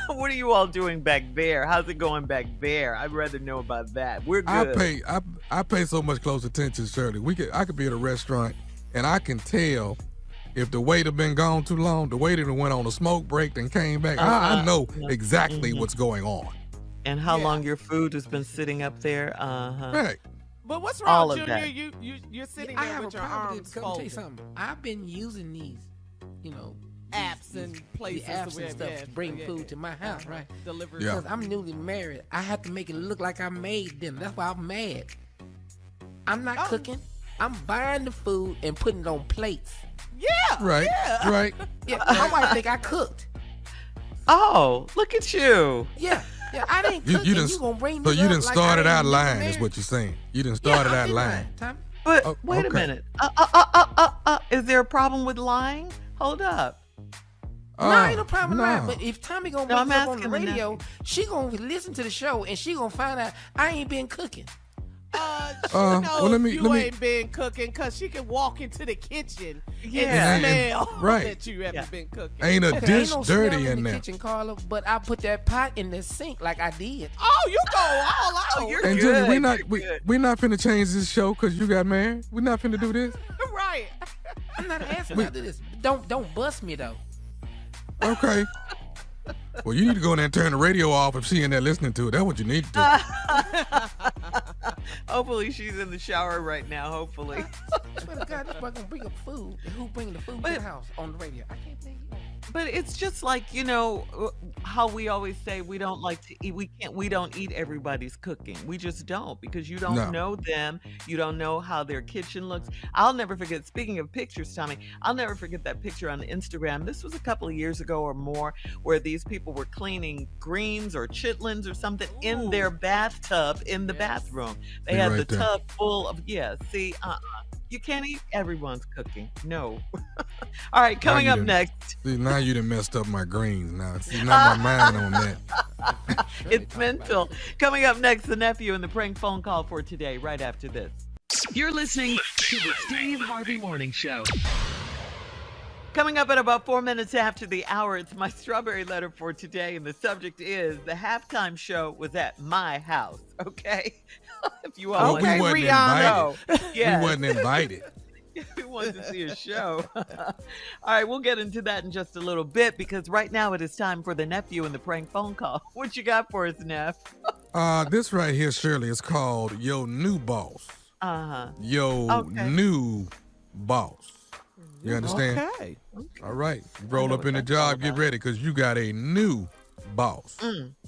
"What are you all doing back there? How's it going back there?" I'd rather know about that. We're good. I pay so much close attention, Shirley. I could be at a restaurant and I can tell if the waiter been gone too long, the waiter that went on a smoke break and came back. I know exactly what's going on. And how long your food has been sitting up there. Right. But what's All wrong, of Junior? that. You're sitting I there have with a your problem arms with it. Let me tell you folded. something. I've been using these, Apps and places the apps to and stuff to bring food to my house, right? Delivery. Yeah. Because I'm newly married. I have to make it look like I made dinner. That's why I'm mad. I'm not cooking. I'm buying the food and putting it on plates. Yeah. Right. Yeah. Right. Yeah, my wife think I cooked. Oh, look at you. Yeah, I didn't cook. You and didn't. you gonna bring So this you up didn't like start I it out ain't newly lying, is married? what you're saying. You didn't start it I've out been lying. Tommy. But Oh, wait a okay. minute. Is there a problem with lying? Hold up. No, ain't no problem with that. But if Tommy gonna No, bring I'm it up on the asking the radio, nephew. she gonna listen to the show and she gonna find out I ain't been cooking. She knows let me- ain't been cooking because she can walk into the kitchen Yeah. and smell Right. that you haven't been cooking. Ain't a Okay, dish ain't no dirty smell in the there. kitchen, Carla, but I put that pot in the sink like I did. Oh, you go all out. Oh, you're And good. Junior, You're good. we not finna change this show because you got married. We not finna do this. right. I'm not asking you to do this. Don't bust me though. Okay. Well, you need to go in there and turn the radio off if she in there listening to it. That's what you need to do. Hopefully she's in the shower right now. Hopefully. I swear to God, this boy gonna bring up food. And who bringing the food to the house on the radio? I can't believe you. But it's just like, how we always say we don't like to eat. We don't eat everybody's cooking. We just don't, because you don't No. know them. You don't know how their kitchen looks. I'll never forget, speaking of pictures, Tommy, I'll never forget that picture on Instagram. This was a couple of years ago or more, where these people were cleaning greens or chitlins or something in their bathtub in the bathroom. They See, had right the there. tub full of, you can't eat everyone's cooking. No. All right, coming you up done- next. See, now you done messed up my greens now. See, now my mind on that. It's mental. Coming up next, the nephew and the prank phone call for today, right after this. You're listening to the Steve Harvey Morning Show. Coming up at about 4 minutes after the hour, it's my strawberry letter for today, and the subject is the halftime show was at my house. Okay, if you all Well, Okay, we wasn't Rihanna. invited. yeah, We wasn't invited. who wants to see a show? All right, we'll get into that in just a little bit, because right now it is time for the nephew and the prank phone call. What you got for us, Neff? This right here, Shirley, is called Yo New Boss. Yo Okay. New Boss. You understand? Okay. All right. You roll up in the job, get ready, because you got a new boss.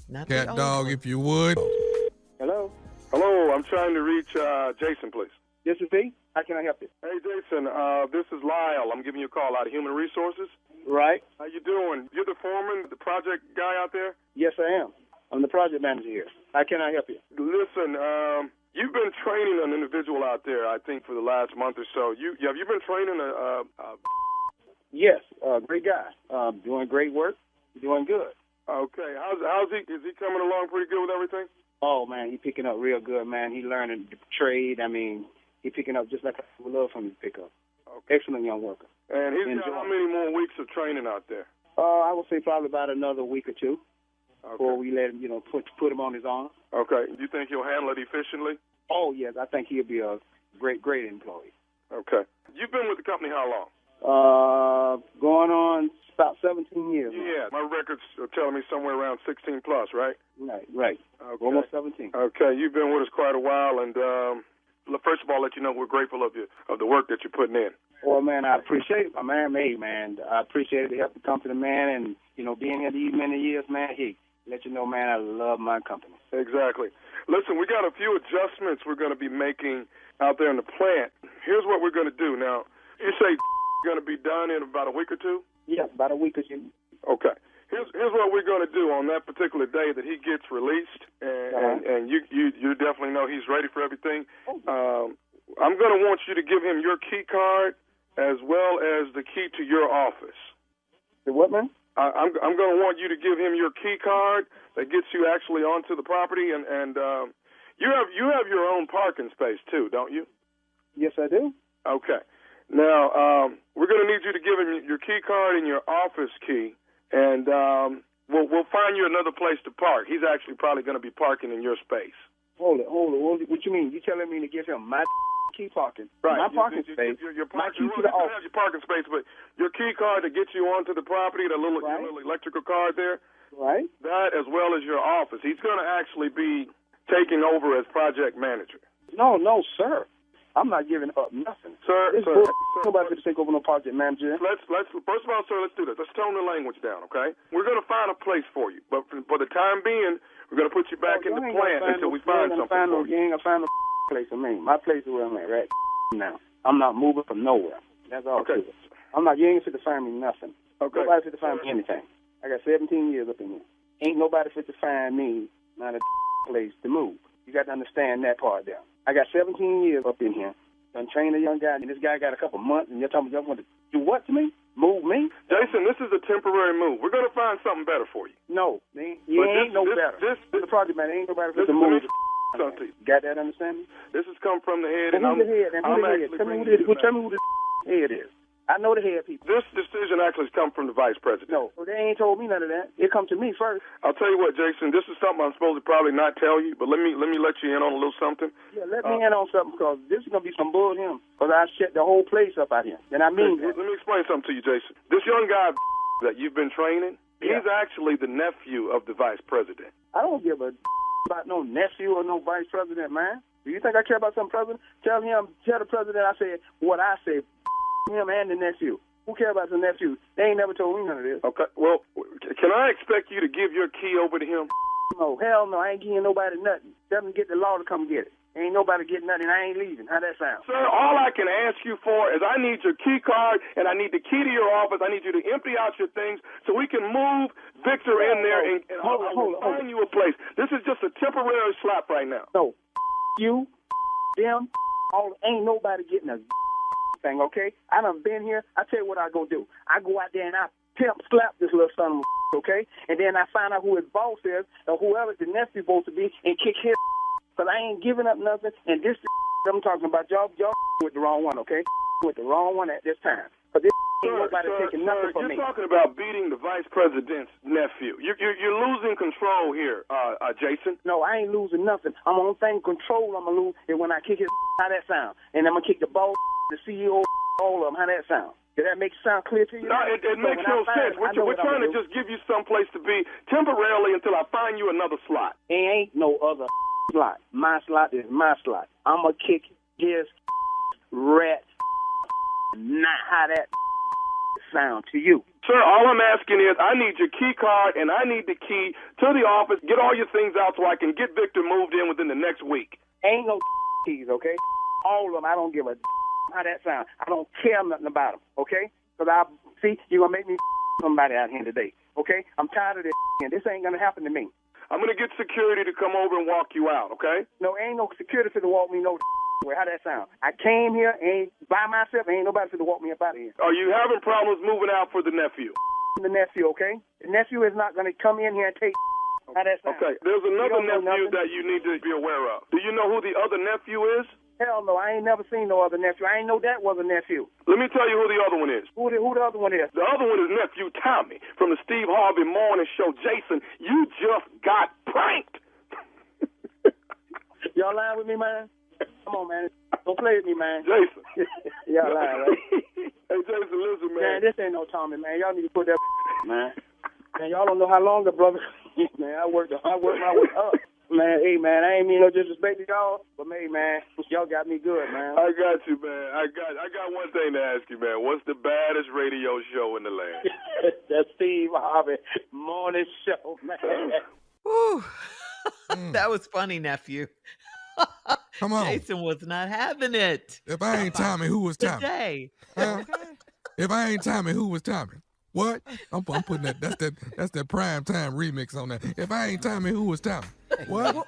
Not the Cat old dog, one. if you would. Hello? Hello, I'm trying to reach Jason, please. This is V. How can I help you? Hey, Jason, this is Lyle. I'm giving you a call out of Human Resources. Right. How you doing? You're the foreman, the project guy out there? Yes, I am. I'm the project manager here. How can I help you? Listen, you've been training an individual out there, I think, for the last month or so. Have you been training a Yes, great guy. Doing great work. Doing good. Okay, how's he? Is he coming along pretty good with everything? Oh, man, he picking up real good, man. He learning the trade. I mean, he picking up just like I would love for him to pick up. Okay. Excellent young worker. And he's Enjoy. got how many more weeks of training out there? I would say probably about another week or two before Okay. we let him, put him on his own. Okay. You think he'll handle it efficiently? Oh, yes, I think he'll be a great employee. Okay. You've been with the company how long? Going on about 17 years. now. Yeah, my records are telling me somewhere around 16 plus, right? Right. Okay. Almost 17. Okay, you've been with us quite a while, and first of all, let you know we're grateful of the work that you're putting in. Well, man, I appreciate it. My man, man, I appreciate it to help the company, man, and, being here these many years, man, let you know, man, I love my company. Exactly. Listen, we got a few adjustments we're going to be making out there in the plant. Here's what we're going to do. Now, you say going to be done in about a week or two? Yeah, about a week or two. Okay. Here's what we're going to do on that particular day that he gets released, and you definitely know he's ready for everything. I'm going to want you to give him your key card as well as the key to your office. The what, man? I'm going to want you to give him your key card that gets you actually onto the property, and you have your own parking space too, don't you? Yes, I do. Okay. Now we're going to need you to give him your key card and your office key, and we'll find you another place to park. He's actually probably going to be parking in your space. Hold it. What you mean? You telling me to give him my key parking? Right. My parking space. Your my parking, key to the office. have your parking space, but your key card to get you onto the property, your little electrical card there. Right. That as well as your office. He's going to actually be taking over as project manager. No, sir. I'm not giving up nothing. Sir, Nobody's going to take over no project manager. Let's first of all, sir, let's do this. Let's tone the language down, okay? We're going to find a place for you, but for the time being, we're going to put you back in the plant until we find something for you. You ain't going to find no place for me. My place is where I'm at right now. I'm not moving from nowhere. That's all. Okay. I'm not. You ain't fit to find me nothing. Okay. Nobody fit to find me anything. I got 17 years up in here. Ain't nobody fit to find me not a place to move. You got to understand that part there. I got 17 years up in here. I'm training a young guy, and this guy got a couple months, and you're talking about you want to do what to me? Move me? Jason, this is a temporary move. We're going to find something better for you. No, you ain't no better. This the project man ain't nobody fit to move. Got that understanding? This has come from the head, and I'm actually Tell me who the head is. I know the head people. This decision actually has come from the vice president. No, they ain't told me none of that. It come to me first. I'll tell you what, Jason. This is something I'm supposed to probably not tell you, but let me let you in on a little something. Yeah, let me in on something, because this is gonna be some bull him. Because I shut the whole place up out here, and I mean. Let me explain something to you, Jason. This young guy that you've been training, he's actually the nephew of the vice president. I don't give a about no nephew or no vice president, man. Do you think I care about some president? Tell the president I said what I say. Him and the nephew. Who cares about the nephew? They ain't never told me none of this. Okay, well, can I expect you to give your key over to him? No, hell no. I ain't giving nobody nothing. Tell them to get the law to come get it. Ain't nobody getting nothing. I ain't leaving. How that sound? Sir, all I can ask you for is I need your key card, and I need the key to your office. I need you to empty out your things so we can move Victor in there and find you a place. This is just a temporary slap right now. No, you, them, ain't nobody getting a thing, okay? I done been here. I tell you what I go do. I go out there and I slap this little son of a okay? And then I find out who his boss is or whoever the nephew's supposed to be and kick his because I ain't giving up nothing. And this I'm talking about, y'all with the wrong one, okay? With the wrong one at this time. But this ain't nobody taking nothing from me. You're talking about beating the vice president's nephew. You're losing control here, Jason. No, I ain't losing nothing. I'm on thing control I'm going to lose is when I kick his how that sound. And I'm going to kick the boss, the CEO, all of them. How that sound? Did that make sound clear to you? No, it makes no sense. We're trying to just give you some place to be temporarily until I find you another slot. Ain't no other slot. My slot is my slot. I'm going to kick his rat. Not how that sound to you. Sir, all I'm asking is I need your key card and I need the key to the office. Get all your things out so I can get Victor moved in within the next week. Ain't no keys, okay? All of them, I don't give a how that sound. I don't care nothing about them, okay? Because you're going to make me somebody out here today, okay? I'm tired of this, and this ain't going to happen to me. I'm going to get security to come over and walk you out, okay? No, ain't no security to walk me no way. How that sound? I came here ain't by myself. Ain't nobody to walk me up out of here. Are you having problems moving out for the nephew? The nephew, okay? The nephew is not going to come in here and take how that sound. Okay, there's another nephew that you need to be aware of. Do you know who the other nephew is? Hell no, I ain't never seen no other nephew. I ain't know that was a nephew. Let me tell you who the other one is. Who the other one is? The other one is nephew Tommy from the Steve Harvey Morning Show. Jason, you just got pranked. Y'all lying with me, man? Come on, man. Don't play with me, man. Jason. Y'all lying, right? Hey, Jason, listen, man. Man, this ain't no Tommy, man. Y'all need to put that man. Man, y'all don't know how long the brother. Man, I worked my way up. Man, hey, man, I ain't mean no disrespect to y'all, but, hey, man, y'all got me good, man. I got you, man. I got one thing to ask you, man. What's the baddest radio show in the land? The Steve Harvey Morning Show, man. Woo. That was funny, nephew. Come on. Jason was not having it. If I ain't Tommy, who was Tommy? Today. If I ain't Tommy, who was Tommy? What? I'm putting that. That's that prime time remix on that. If I ain't Tommy, who was Tommy? What? What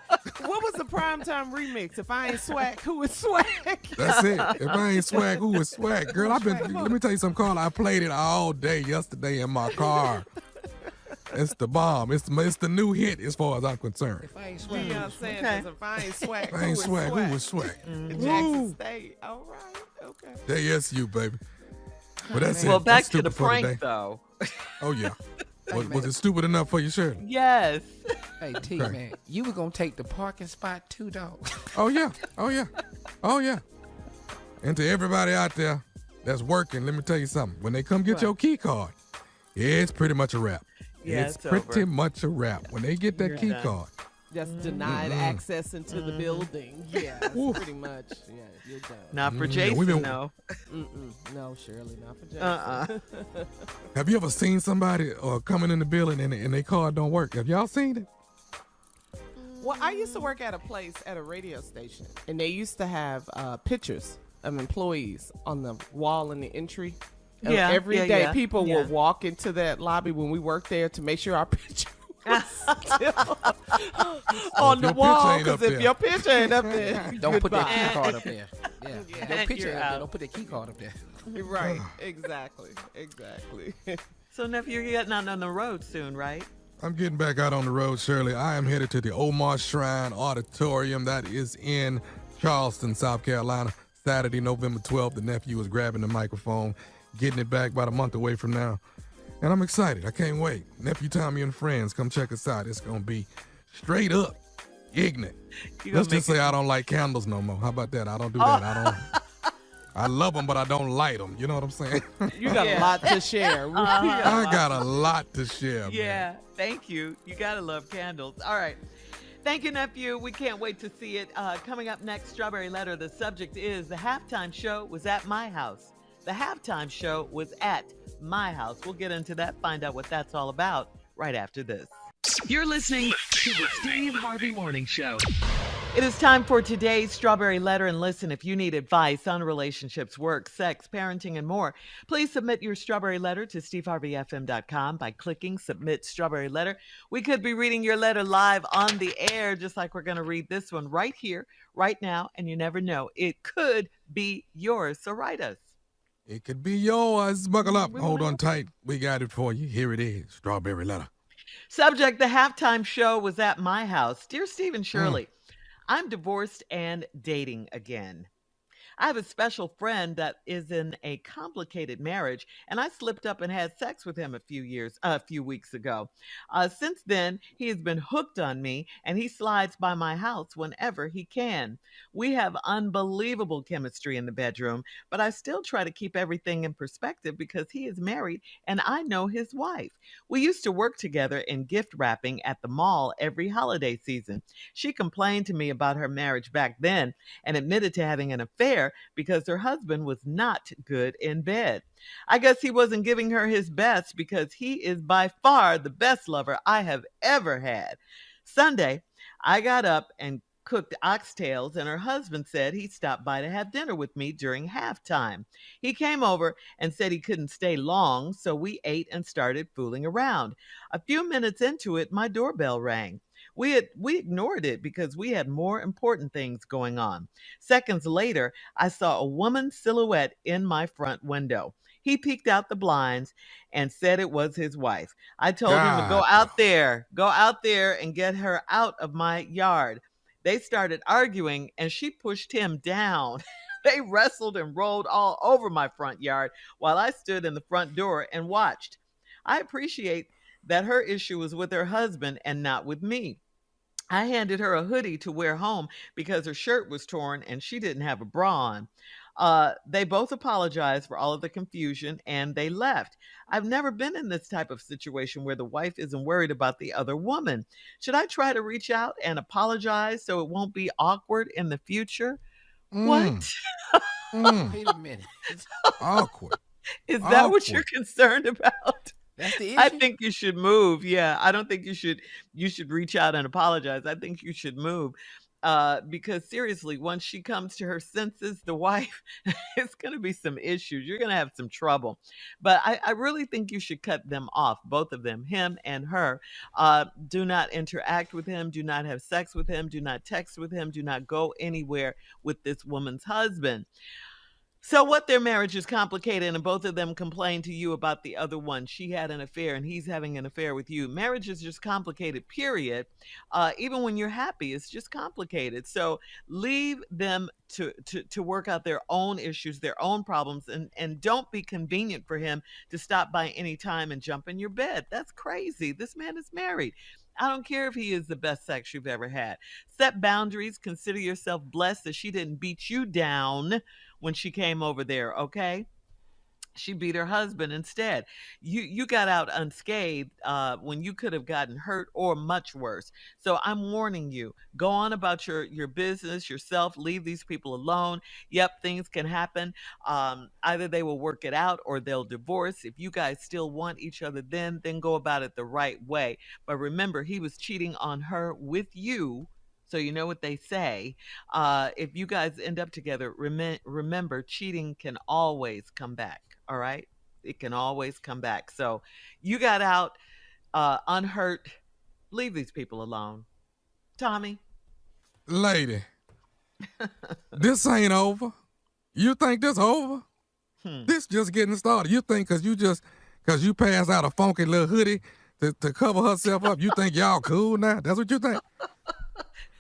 was the primetime remix? If I ain't SWAC, who is SWAC? That's it. If I ain't SWAC, who is SWAC? Girl, let me tell you something, Carla. I played it all day yesterday in my car. It's the bomb. It's the new hit as far as I'm concerned. If I ain't You SWAC, know what I'm saying? 'Cause if I ain't SWAC, If I ain't SWAC, who was SWAC? Jackson State. All right. Okay. JSU, baby. But that's it. Well, back That's to the stupid for today. prank, though. Oh, yeah. Was it stupid enough for you, Shirley? Yes. hey T Okay. man, you were gonna take the parking spot too, dog. Oh, yeah. Oh, yeah. Oh, yeah. And to everybody out there that's working, let me tell you something. When they come get your key card, it's pretty much a wrap. Yeah, it's it's pretty over. much a wrap. When they get that You're key done. card, Just denied access into the building. Yeah, that's pretty much. Yeah, you're done. Not for Yeah, Jason, we've been- no. No, Shirley, not for Jason. have you ever seen somebody coming in the building and their card don't work? Have y'all seen it? Well, I used to work at a place at a radio station, and they used to have pictures of employees on the wall in the entry. And Yeah, every yeah, day yeah, people yeah. would walk into that lobby when we worked there to make sure our picture was still on the your picture wall. ain't up Because if there. your picture ain't up there, Don't put that goodbye. key card up there. Yeah, Yeah. Don't picture You're up there. out. Don't put that key card up there. Right, exactly. So, nephew, you're getting out on the road soon, right? I'm getting back out on the road, Shirley. I am headed to the Omar Shrine Auditorium that is in Charleston, South Carolina. Saturday, November 12th. The nephew is grabbing the microphone, getting it back about a month away from now. And I'm excited. I can't wait. Nephew Tommy and friends, come check us out. It's going to be straight up ignorant. Let's just say I don't like candles no more. How about that? I don't do that. I love them, but I don't light them. You know what I'm saying? You got a lot to share. I got a lot to share, man. Yeah, thank you. You gotta love candles. All right. Thank you, nephew. We can't wait to see it. Coming up next, Strawberry Letter. The subject is the halftime show was at my house. The halftime show was at my house. We'll get into that, find out what that's all about right after this. You're listening to the Steve Harvey Morning Show. It is time for today's Strawberry Letter. And listen, if you need advice on relationships, work, sex, parenting, and more, please submit your Strawberry Letter to steveharveyfm.com by clicking Submit Strawberry Letter. We could be reading your letter live on the air, just like we're going to read this one right here, right now. And you never know, it could be yours. So write us. It could be yours. Buckle up. Hold on tight. We got it for you. Here it is. Strawberry Letter. Subject, the halftime show was at my house. Dear Steve and Shirley, I'm divorced and dating again. I have a special friend that is in a complicated marriage, and I slipped up and had sex with him a few weeks ago. Since then, he has been hooked on me, and he slides by my house whenever he can. We have unbelievable chemistry in the bedroom, but I still try to keep everything in perspective because he is married and I know his wife. We used to work together in gift wrapping at the mall every holiday season. She complained to me about her marriage back then and admitted to having an affair because her husband was not good in bed. I guess he wasn't giving her his best because he is by far the best lover I have ever had. Sunday, I got up and cooked oxtails, and her husband said he stopped by to have dinner with me during halftime. He came over and said he couldn't stay long, so we ate and started fooling around. A few minutes into it, my doorbell rang. We ignored it because we had more important things going on. Seconds later, I saw a woman's silhouette in my front window. He peeked out the blinds and said it was his wife. I told him to go out there and get her out of my yard. They started arguing and she pushed him down. They wrestled and rolled all over my front yard while I stood in the front door and watched. I appreciate that her issue was with her husband and not with me. I handed her a hoodie to wear home because her shirt was torn and she didn't have a bra on. They both apologized for all of the confusion and they left. I've never been in this type of situation where the wife isn't worried about the other woman. Should I try to reach out and apologize so it won't be awkward in the future? What? Wait a minute. Awkward. Is that what you're concerned about? That's the issue. I think you should move. Yeah, I don't think you should reach out and apologize. I think you should move. because seriously, once she comes to her senses, the wife, it's going to be some issues. You're going to have some trouble. But I really think you should cut them off, both of them, him and her. Do not interact with him. Do not have sex with him. Do not text with him. Do not go anywhere with this woman's husband. So what, their marriage is complicated and both of them complain to you about the other one. She had an affair and he's having an affair with you. Marriage is just complicated, period. Even when you're happy, it's just complicated. So leave them to work out their own issues, their own problems, and don't be convenient for him to stop by any time and jump in your bed. That's crazy. This man is married. I don't care if he is the best sex you've ever had. Set boundaries. Consider yourself blessed that she didn't beat you down when she came over there, okay? She beat her husband instead. You got out unscathed when you could have gotten hurt or much worse. So I'm warning you. Go on about your business, yourself. Leave these people alone. Yep, things can happen. Either they will work it out or they'll divorce. If you guys still want each other, then go about it the right way. But remember, he was cheating on her with you. So you know what they say. If you guys end up together, remember, cheating can always come back. All right? It can always come back. So you got out unhurt. Leave these people alone. Tommy? Lady, this ain't over. You think this over? This just getting started. You think because you passed out a funky little hoodie to cover herself up, you think y'all cool now? That's what you think?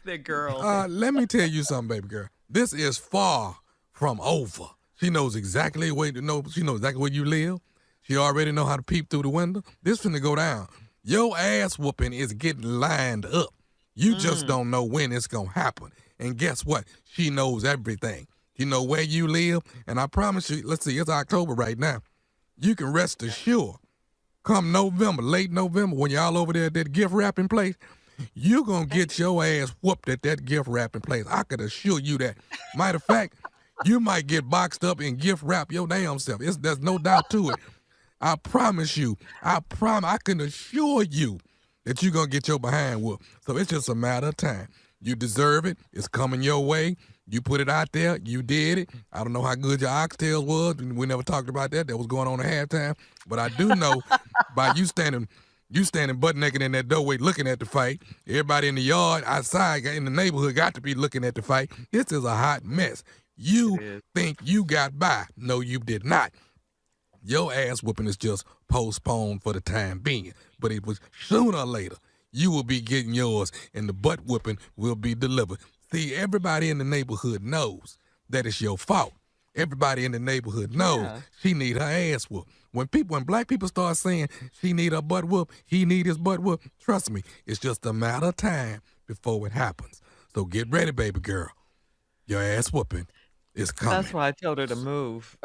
The girl. Let me tell you something, baby girl. This is far from over. She knows exactly where you live. She already know how to peep through the window. This finna go down. Your ass whooping is getting lined up. You just don't know when it's gonna happen. And guess what? She knows everything. She know where you live. And I promise you, let's see, it's October right now. You can rest assured, come November, late November, when y'all over there at that gift wrapping place, you gonna get your ass whooped at that gift wrapping place. I could assure you that. Matter of fact, you might get boxed up and gift wrap your damn self. There's no doubt to it. I promise you. I can assure you that you're gonna get your behind whooped. So it's just a matter of time. You deserve it. It's coming your way. You put it out there. You did it. I don't know how good your oxtails was. We never talked about that. That was going on at halftime. But I do know by you standing butt naked in that doorway looking at the fight. Everybody in the yard, outside, in the neighborhood got to be looking at the fight. This is a hot mess. You think you got by. No, you did not. Your ass whooping is just postponed for the time being. But it was sooner or later, you will be getting yours and the butt whooping will be delivered. See, everybody in the neighborhood knows that it's your fault. Everybody in the neighborhood knows she need her ass whooped. When black people start saying she need her butt whooped, he need his butt whooped, trust me, it's just a matter of time before it happens. So get ready, baby girl. Your ass whooping is coming. That's why I told her to move.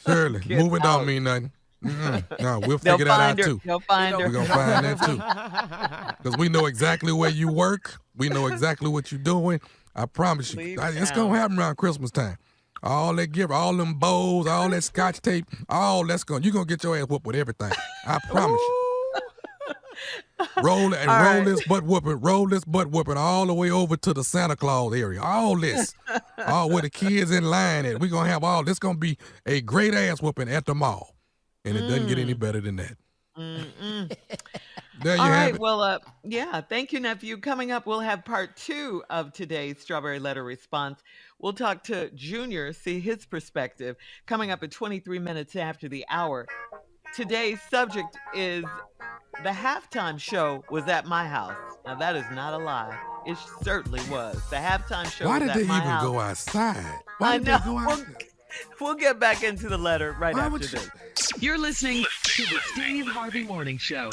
Shirley, moving don't mean nothing. No, we'll figure that out too. They'll find her. We're going to find that too. Because we know exactly where you work. We know exactly what you're doing. I promise you. It's going to happen around Christmas time. All that gift, all them bows, all that scotch tape, all that's going. You're going to get your ass whooped with everything. I promise you. Roll this butt whooping all the way over to the Santa Claus area. All this. All where the kids in line at. We're going to have all this. Going to be a great ass whooping at the mall. And it doesn't get any better than that. There you have it. Well, thank you, nephew. Coming up, we'll have part 2 of today's Strawberry Letter Response. We'll talk to Junior, see his perspective. Coming up at 23 minutes after the hour. Today's subject is the halftime show was at my house. Now, that is not a lie. It certainly was. The halftime show was at my house. Why did they even go outside? Why did they go outside? We'll get back into the letter right after this. You're listening to the Steve Harvey Morning Show.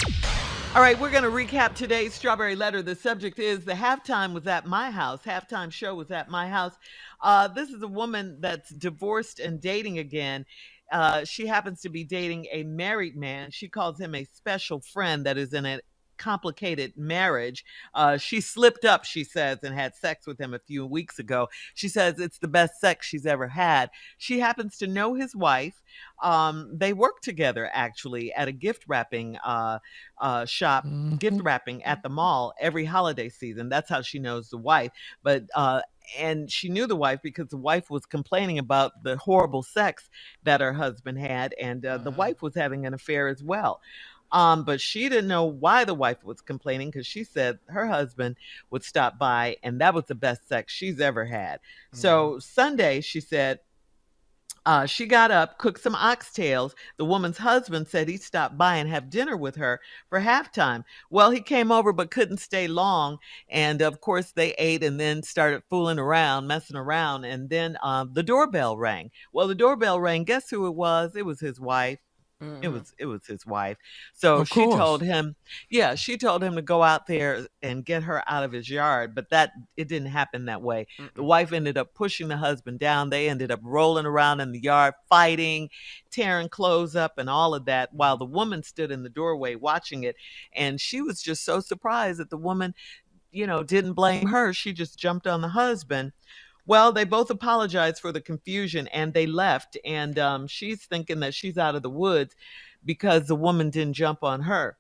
All right, we're going to recap today's Strawberry Letter. The subject is the halftime was at my house. Halftime show was at my house. This is a woman that's divorced and dating again. She happens to be dating a married man. She calls him a special friend that is in complicated marriage. She slipped up, she says, and had sex with him a few weeks ago. She says it's the best sex she's ever had. She happens to know his wife. They work together actually at a gift wrapping shop, gift wrapping at the mall every holiday season. That's how she knows the wife. But and she knew the wife because the wife was complaining about the horrible sex that her husband had, and the wife was having an affair as well. But she didn't know why the wife was complaining, because she said her husband would stop by and that was the best sex she's ever had. So Sunday, she said, she got up, cooked some oxtails. The woman's husband said he'd stop by and have dinner with her for halftime. Well, he came over but couldn't stay long. And of course, they ate and then started fooling around, messing around. And then the doorbell rang. Well, the doorbell rang. Guess who it was? It was his wife. It was his wife. So Of she course. told him, she told him to go out there and get her out of his yard, but it didn't happen that way. The wife ended up pushing the husband down. They ended up rolling around in the yard, fighting, tearing clothes up and all of that, while the woman stood in the doorway watching it. And she was just so surprised that the woman, didn't blame her. She just jumped on the husband. Well, they both apologized for the confusion and they left. And she's thinking that she's out of the woods because the woman didn't jump on her.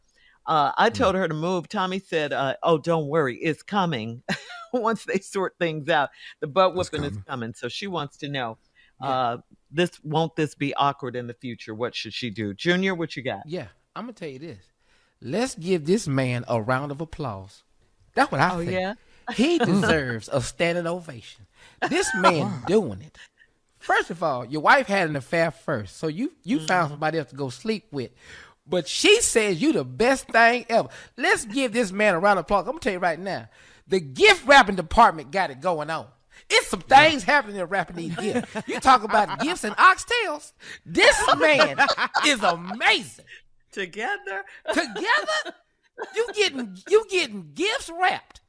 I told her to move. Tommy said, oh, don't worry, it's coming. Once they sort things out, the butt whooping is coming. So she wants to know, won't this be awkward in the future? What should she do? Junior, what you got? Yeah, I'm going to tell you this. Let's give this man a round of applause. That's what I think. Yeah? He deserves a standing ovation. This man doing it. First of all, your wife had an affair first, so you found somebody else to go sleep with. But she says you the best thing ever. Let's give this man a round of applause. I'm going to tell you right now, the gift wrapping department got it going on. It's some things happening in wrapping these gifts. You talk about gifts and oxtails. This man is amazing. Together, you getting gifts wrapped.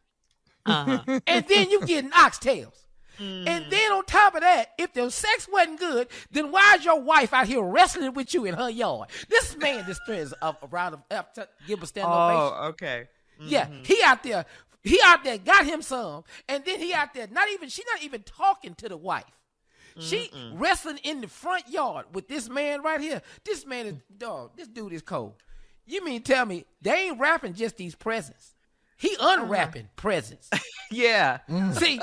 And then you getting oxtails. And then on top of that, if the sex wasn't good, then why is your wife out here wrestling with you in her yard? This man deserves a round of give a standing ovation. Oh, okay. Yeah, he out there got him some, and then he out there she's not even talking to the wife. She wrestling in the front yard with this man right here. This man is this dude is cold. You mean tell me they ain't wrapping just these presents? He unwrapping presents. Yeah. See,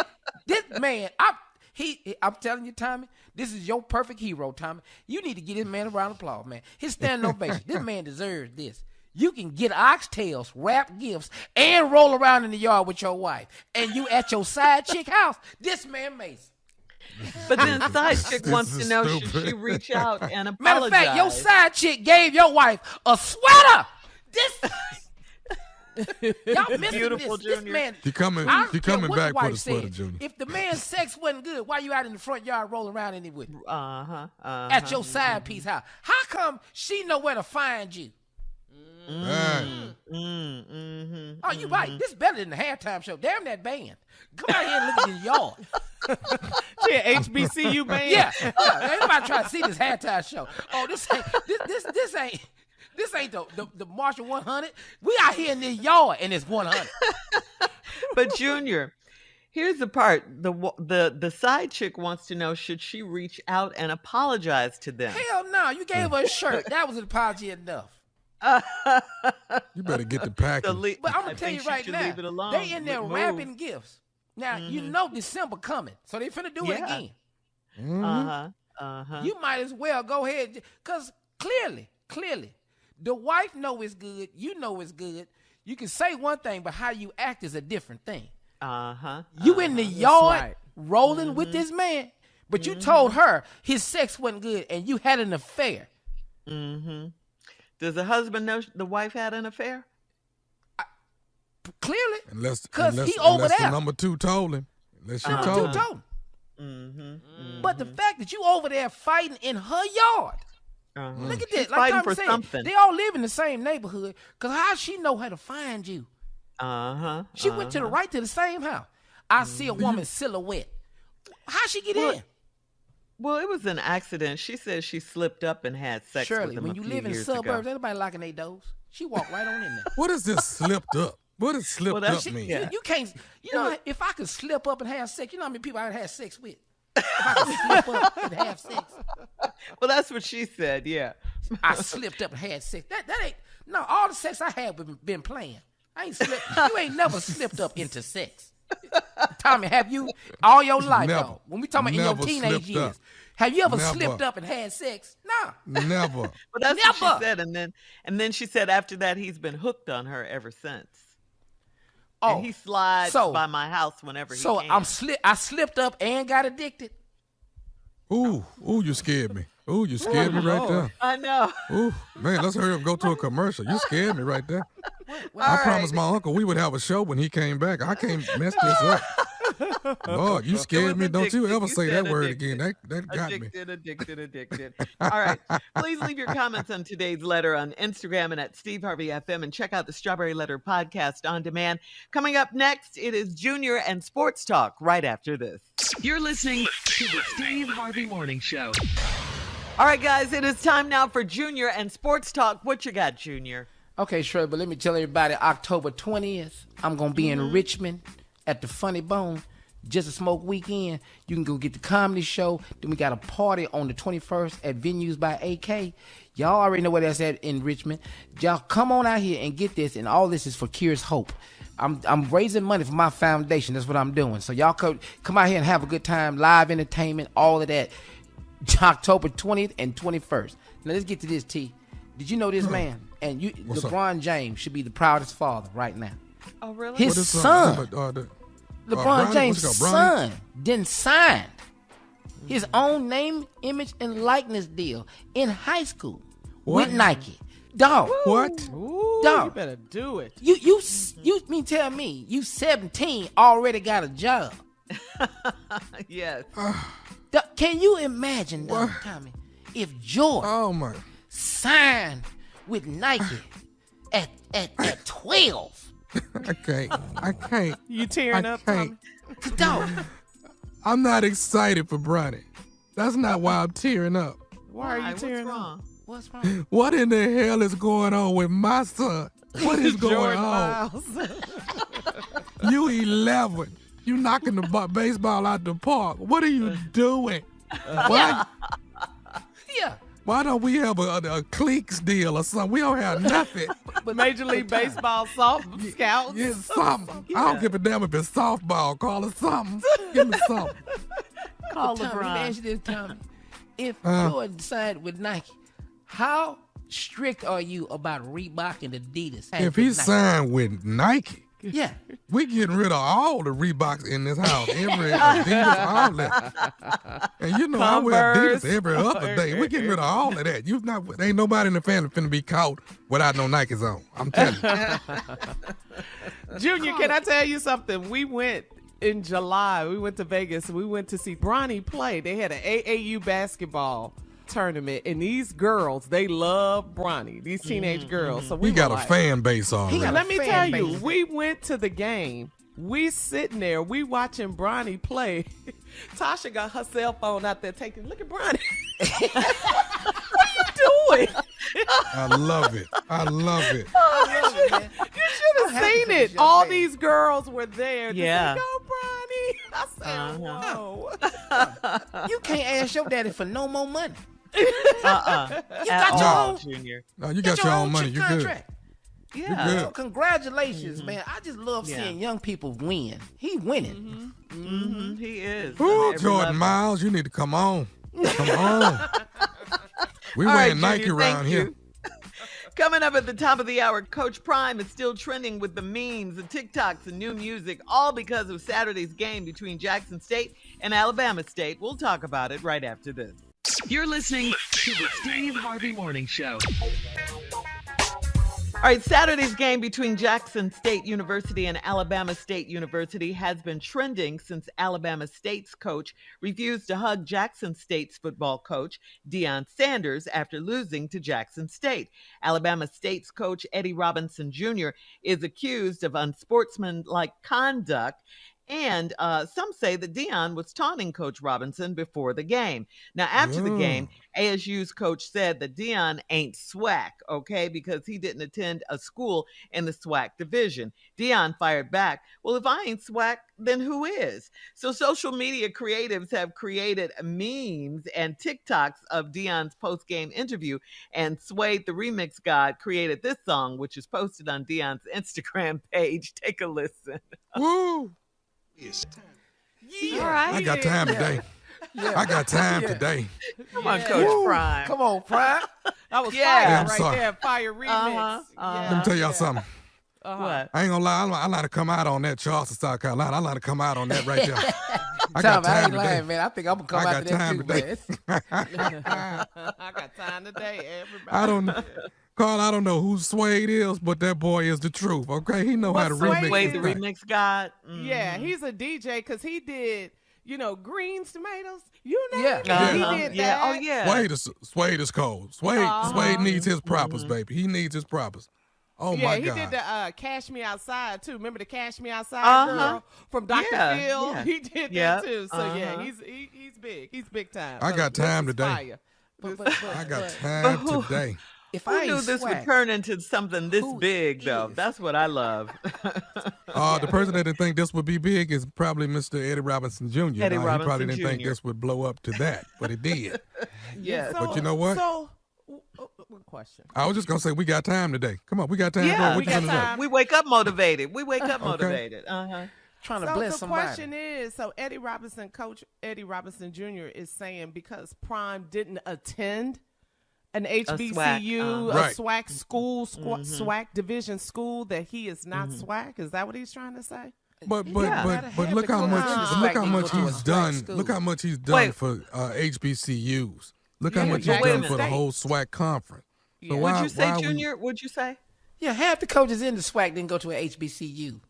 this man, I'm telling you, Tommy, this is your perfect hero, Tommy. You need to get this man a round of applause, man. His standing ovation. This man deserves this. You can get oxtails, wrap gifts, and roll around in the yard with your wife. And you at your side chick house. This man amazing. But then side chick wants to know, should she reach out and apologize? Matter of fact, your side chick gave your wife a sweater. Y'all missing Beautiful, this. This Junior. man. She coming back for the sweater, Junior. If the man's sex wasn't good, why you out in the front yard rolling around in it with him? At your side piece house. How come she know where to find you? Oh, you right. This is better than the halftime show. Damn that band. Come out here and look at this yard. She an HBCU band? Yeah. Everybody try to see this halftime show. Oh, this ain't the Marshall 100. We out here in this yard and it's 100. But Junior, here's the part. The side chick wants to know, should she reach out and apologize to them? Hell no. You gave her a shirt. That was an apology enough. You better get the package. But I'm going to tell you right now, they in there wrapping gifts. Now, you know December coming, so they finna do it again. You might as well go ahead, because clearly, the wife know it's good, you know it's good. You can say one thing, but how you act is a different thing. You in the yard rolling with this man, but you told her his sex wasn't good and you had an affair. Does the husband know the wife had an affair? Clearly, because he over there. The number two told him. Unless she told him. But the fact that you over there fighting in her yard. Look at this. Like Tommy said, something. They all live in the same neighborhood. Because how she know how to find you? She went to the same house. I see a woman's silhouette. How she get in? Well, it was an accident. She said she slipped up and had sex with him when you live in the suburbs, everybody locking their doors. She walked right on in there. What is this slipped up? What does slipped up mean? You can't, if I could slip up and have sex, you know how many people I would have sex with? If I could slip up and have sex. Well, that's what she said, yeah. I slipped up and had sex. That ain't, no, all the sex I had been playing. I ain't slipped, you ain't never slipped up into sex. Tommy, have you all your life, though? When we talking about in your teenage years, have you ever slipped up and had sex? No. Never. Well, that's what she said, and then she said after that he's been hooked on her ever since. Oh, and he slides by my house whenever he can. So I slipped up and got addicted. Ooh, you scared me. Ooh, you scared me right there. I know. Ooh, man, let's hurry up and go to a commercial. You scared me right there. I promised my uncle we would have a show when he came back. I can't mess this up. Lord, you scared me. Don't you ever say that word again. That got me. Addicted. All right. Please leave your comments on today's letter on Instagram and at Steve Harvey FM, and check out the Strawberry Letter podcast on demand. Coming up next, it is Junior and Sports Talk right after this. You're listening to the Steve Harvey Morning Show. All right, guys, it is time now for Junior and Sports Talk. What you got, Junior? Okay, sure, but let me tell everybody, October 20th, I'm going to be in Richmond at the Funny Bone, Just a Smoke Weekend. You can go get the comedy show. Then we got a party on the 21st at Venues by AK. Y'all already know where that's at in Richmond. Y'all come on out here and get this, and all this is for Cures Hope. I'm raising money for my foundation. That's what I'm doing. So y'all come out here and have a good time, live entertainment, all of that. October 20th and 21st. Now let's get to this, T. Did you know this man? And LeBron James should be the proudest father right now. Oh, really? His son, LeBron James' son, didn't sign his own name, image, and likeness deal in high school with Nike. Dog. What? Ooh, dog. You better do it. You mean tell me you 17 already got a job? Yes. Can you imagine, Tommy, if Jordan signed with Nike at 12? I can't. You tearing up, Tommy? Dog. I'm not excited for Bronny. That's not why I'm tearing up. Why are you tearing up? What's wrong? What in the hell is going on with my son? What is going on? You 11. You knocking the baseball out the park. What are you doing? Why? Yeah. Why don't we have a cliques deal or something? We don't have nothing. But Major League Baseball scouts? Yeah, something. I don't give a damn if it's softball. Call it something. Give me something. Call Tommy, LeBron. let me ask you this, Tommy. If Jordan signed with Nike, how strict are you about Reebok and Adidas? If he signed with Nike, yeah, we getting rid of all the Reeboks in this house. Every Adidas outlet. And you know I wear Adidas every other day. We getting rid of all of that. Ain't nobody in the family finna be caught without no Nikes on. I'm telling you. Junior, can I tell you something? We went in July. We went to Vegas. We went to see Bronny play. They had an AAU basketball tournament, and these girls, they love Bronny, these teenage girls. So we got a fan base already. Let me tell you, we went to the game. We sitting there, we watching Bronny play. Tasha got her cell phone out there taking, look at Bronny. What are you doing? I love it. You should have seen it. All these girls were there to say, go Bronny. I said, whoa. You can't ask your daddy for no more money. You got your own, Junior. No, you got your own money. You're good. Yeah. Good. So congratulations, man. I just love seeing young people win. He winning. He is. Ooh, Jordan Miles, you need to come on. Come on. We wearing Nike around here. Coming up at the top of the hour, Coach Prime is still trending with the memes, the TikToks, and new music, all because of Saturday's game between Jackson State and Alabama State. We'll talk about it right after this. You're listening to the Steve Harvey Morning Show. All right, Saturday's game between Jackson State University and Alabama State University has been trending since Alabama State's coach refused to hug Jackson State's football coach, Deion Sanders, after losing to Jackson State. Alabama State's coach, Eddie Robinson Jr., is accused of unsportsmanlike conduct And some say that Deion was taunting Coach Robinson before the game. Now, after the game, ASU's coach said that Deion ain't SWAC, okay, because he didn't attend a school in the SWAC division. Deion fired back, well, if I ain't SWAC, then who is? So social media creatives have created memes and TikToks of Deion's post-game interview, and Suede the Remix God created this song, which is posted on Deion's Instagram page. Take a listen. Woo! Yeah. All right. I got time today. I got time today. Come on, Coach Prime. Come on, Prime. That was Yeah, fire I'm right sorry. there. Fire remix. Let me tell y'all something. What? I ain't gonna lie, I like to come out on that, Charleston, South Carolina. I like to come out on that right there. I Tom, got I time ain't today. lying, man. I think I'm gonna come I out got to that time too, today. man. I got time today, everybody. I don't know. Carl, I don't know who Suede is, but that boy is the truth, okay? He know how to remix Suede this the thing. Remix God. Yeah, he's a DJ because he did, greens, tomatoes. You know, Yeah. he did that. Oh, yeah. Suede is cold. Suede needs his props, baby. He needs his props. Oh, Yeah, my he God. did the Cash Me Outside, too. Remember the Cash Me Outside girl from Dr. Yeah, Phil? yeah. He did Yep. that, too. So, yeah, he's big. He's big time. I So got this time is today. fire. I got time today. If Who I knew ain't this would SWAC, turn into something this big, though? is? That's what I love. The person that didn't think this would be big is probably Mr. Eddie Robinson Jr. Eddie He probably Robinson didn't think Jr. this would blow up to that, but it did. Yes. But you know what? So, what question? I was just going to say, we got time today. Come on, we got time. Yeah, What we you got gonna do? time. We wake up motivated. We wake up Okay. motivated. Uh-huh. trying to So bless the somebody. question is, Coach Eddie Robinson Jr. is saying because Prime didn't attend an HBCU, a Right. SWAC school, SWAC division school, that he is not SWAC. Is that what he's trying to say? But Yeah. look how much he's done. school. Look how much he's done Wait. for HBCUs. Look Yeah, how much Jackson he's done for the State. whole SWAC conference. So Yeah. why, Would you say, why we- Junior? Would you say? Yeah, half the coaches in the SWAC didn't go to an HBCU.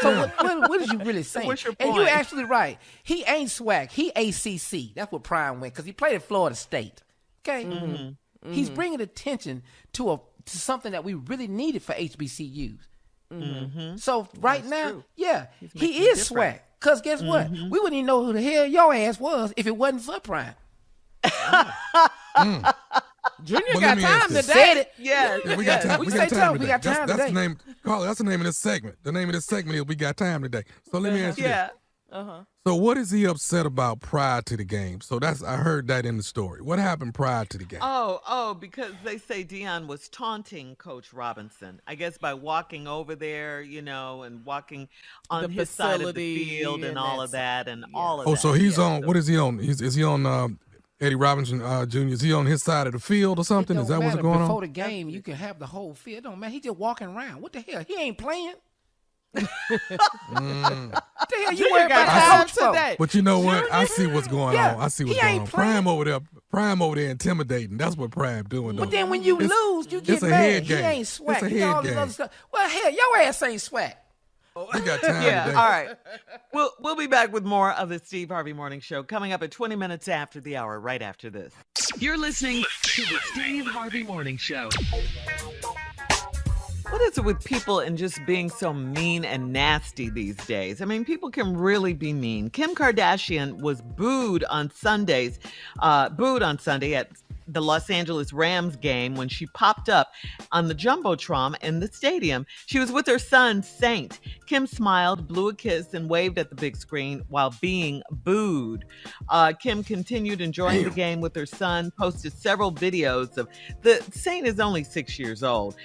So what is you really saying? What's your And point? you're actually right. He ain't SWAC. He ACC. That's what Prime went because he played at Florida State. Okay, he's bringing attention to something that we really needed for HBCUs. So right now, yeah, he is SWAC. Because guess what? We wouldn't even know who the hell your ass was if it wasn't for Prime. Junior Well, got let me ask time this. today. Said it. Yeah. Yeah, we got time. We We say got time time. We today. got time That's the today. name. Carla, that's the name of this segment. The name of this segment is "We Got Time Today." So let me ask you this. Yeah. So what is he upset about prior to the game? So I heard that in the story. What happened prior to the game? Because they say Deion was taunting Coach Robinson. I guess by walking over there, and walking on The his side of the facility field and all of that and all of Oh, that. so he's Yeah, on. What is he on? Is he on Eddie Robinson Jr.? Is he on his side of the field or something? It Is don't that what's matter. going Before on? the game, you can have the whole field. It don't matter. He just walking around. What the hell? He ain't playing. What the hell you Junior worried got about time coach for? today. But you know what? I see what's going Yeah, on. I see what's he going ain't on. playing. Prime over there intimidating. That's what Prime doing. But though. then when you It's- lose, you get it's a mad. head He game. ain't It's SWAC. a He got all head this game. other stuff. Well, hell, your ass ain't SWAC. We got time Yeah, today. all right. We'll be back with more of the Steve Harvey Morning Show coming up at 20 minutes after the hour, right after this. You're listening to the Steve Harvey Morning Show. What is it with people and just being so mean and nasty these days? I mean, people can really be mean. Kim Kardashian was booed on Sunday at the Los Angeles Rams game when she popped up on the Jumbotron in the stadium. She was with her son, Saint. Kim smiled, blew a kiss, and waved at the big screen while being booed. Kim continued enjoying the game with her son, posted several videos of Saint is only 6 years old.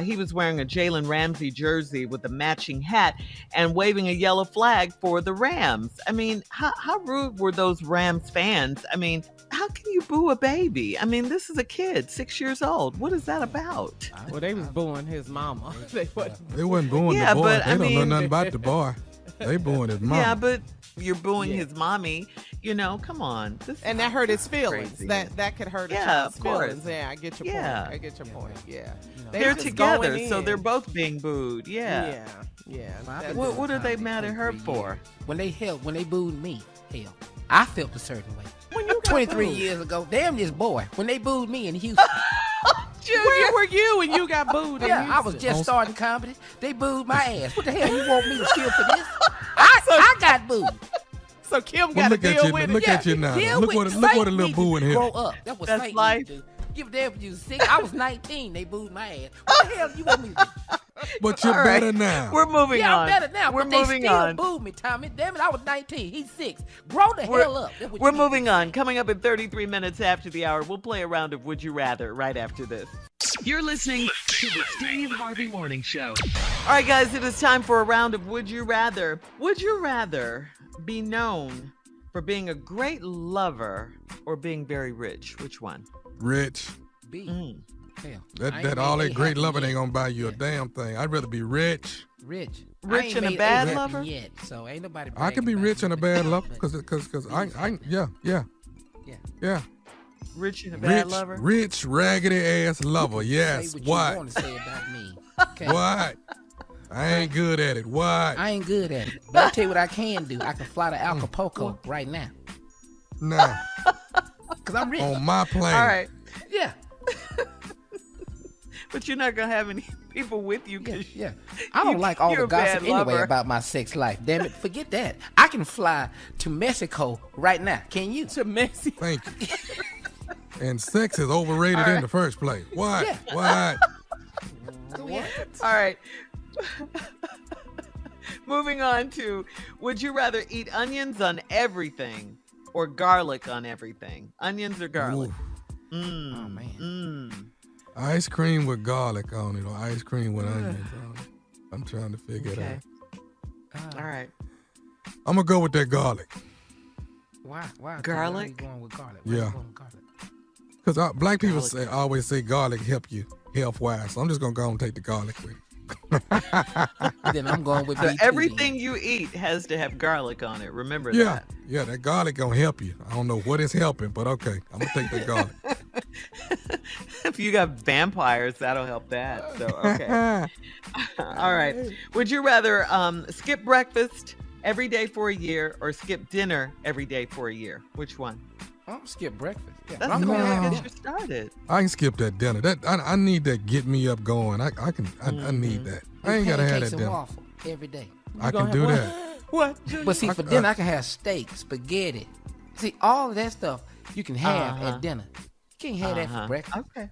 He was wearing a Jalen Ramsey jersey with a matching hat and waving a yellow flag for the Rams. I mean, how rude were those Rams fans? I mean, how can you boo a baby? I mean, this is a kid, 6 years old. What is that about? Well, they was booing his mama. They wasn't booing Yeah, the boy. but, They I don't know mean- nothing about the boy. They booing his mom. Yeah, but you're booing his mommy. Come on. And that hurt his feelings. crazy. That could hurt a Yeah, child's of course. feelings. Yeah, I get your Yeah. point. I get your point. Yeah. They They're just together, going so in. they're both being booed. Yeah. Yeah. I've been What doing are they comedy mad at her 23 for? years. When they booed me, hell, I felt a certain way. When you got 23 booed. years ago, damn this boy. When they booed me in Houston, Where were you when you got booed? in yeah, I was Houston? just starting comedy. They booed my ass. What the hell you want me to feel for this? So got booed. So Kim got to deal with it. Look at you now. Look what a little boo in here. Grow up. That's what Saint life. used to do. Give a damn if you was 6. I was 19. They booed my ass. What the hell you want me to do? But you're better now. We're moving on. Yeah, I'm better now. We're but they moving still on. booed me, Tommy. Damn it, I was 19. He's 6. Grow the hell up. That's what We're you moving on. Coming up in 33 minutes after the hour, we'll play a round of Would You Rather right after this. You're listening to the Steve Harvey Morning Show. All right, guys, it is time for a round of Would You Rather. Would you rather be known for being a great lover or being very rich? Which one? Rich. B. Hell, That all that great loving ain't gonna buy you a damn thing. I'd rather be rich. Rich. Rich and a bad lover? Yet, so ain't nobody. I can be rich and a bad lover because yeah. Rich and a bad lover? Rich, raggedy ass lover. Yes. Say what What? you want to say about me. Okay. What? I ain't good at it. What? I ain't good at it. But I'll tell you what I can do. I can fly to Acapulco right now. Nah. Because I'm rich. On my plane. All right. Yeah. But you're not going to have any people with you. Yeah. I don't like all the gossip anyway about my sex life. Damn it. Forget that. I can fly to Mexico right now. Can you? To Mexico. Thank you. And sex is overrated in the first place. What? Yeah. What? All right. Moving on to, would you rather eat onions on everything or garlic on everything? Onions or garlic? Oh, man. Ice cream with garlic on it or ice cream with onions on it. I'm trying to figure it out. All right. I'm going to go with that garlic. Why? Garlic? Why are you going with garlic? Yeah. Because always say garlic help you health-wise. So I'm just going to go and take the garlic with it. Then I'm going with So B2 everything you eat has to have garlic on it. Remember that. Yeah, that garlic going to help you. I don't know what it's helping, but okay. I'm going to take that garlic. If you got vampires, that'll help that. So, okay. All right. Would you rather skip breakfast every day for a year or skip dinner every day for a year? Which one? I'm skip breakfast. Yeah. That's the way that gets you started. I can skip that dinner. I need that get me up going. I need that. I ain't gotta have that dinner. Waffle every day. I can do that. What? But see, for dinner I can have steak, spaghetti. See, all of that stuff you can have at dinner. You can't have that for breakfast. Okay.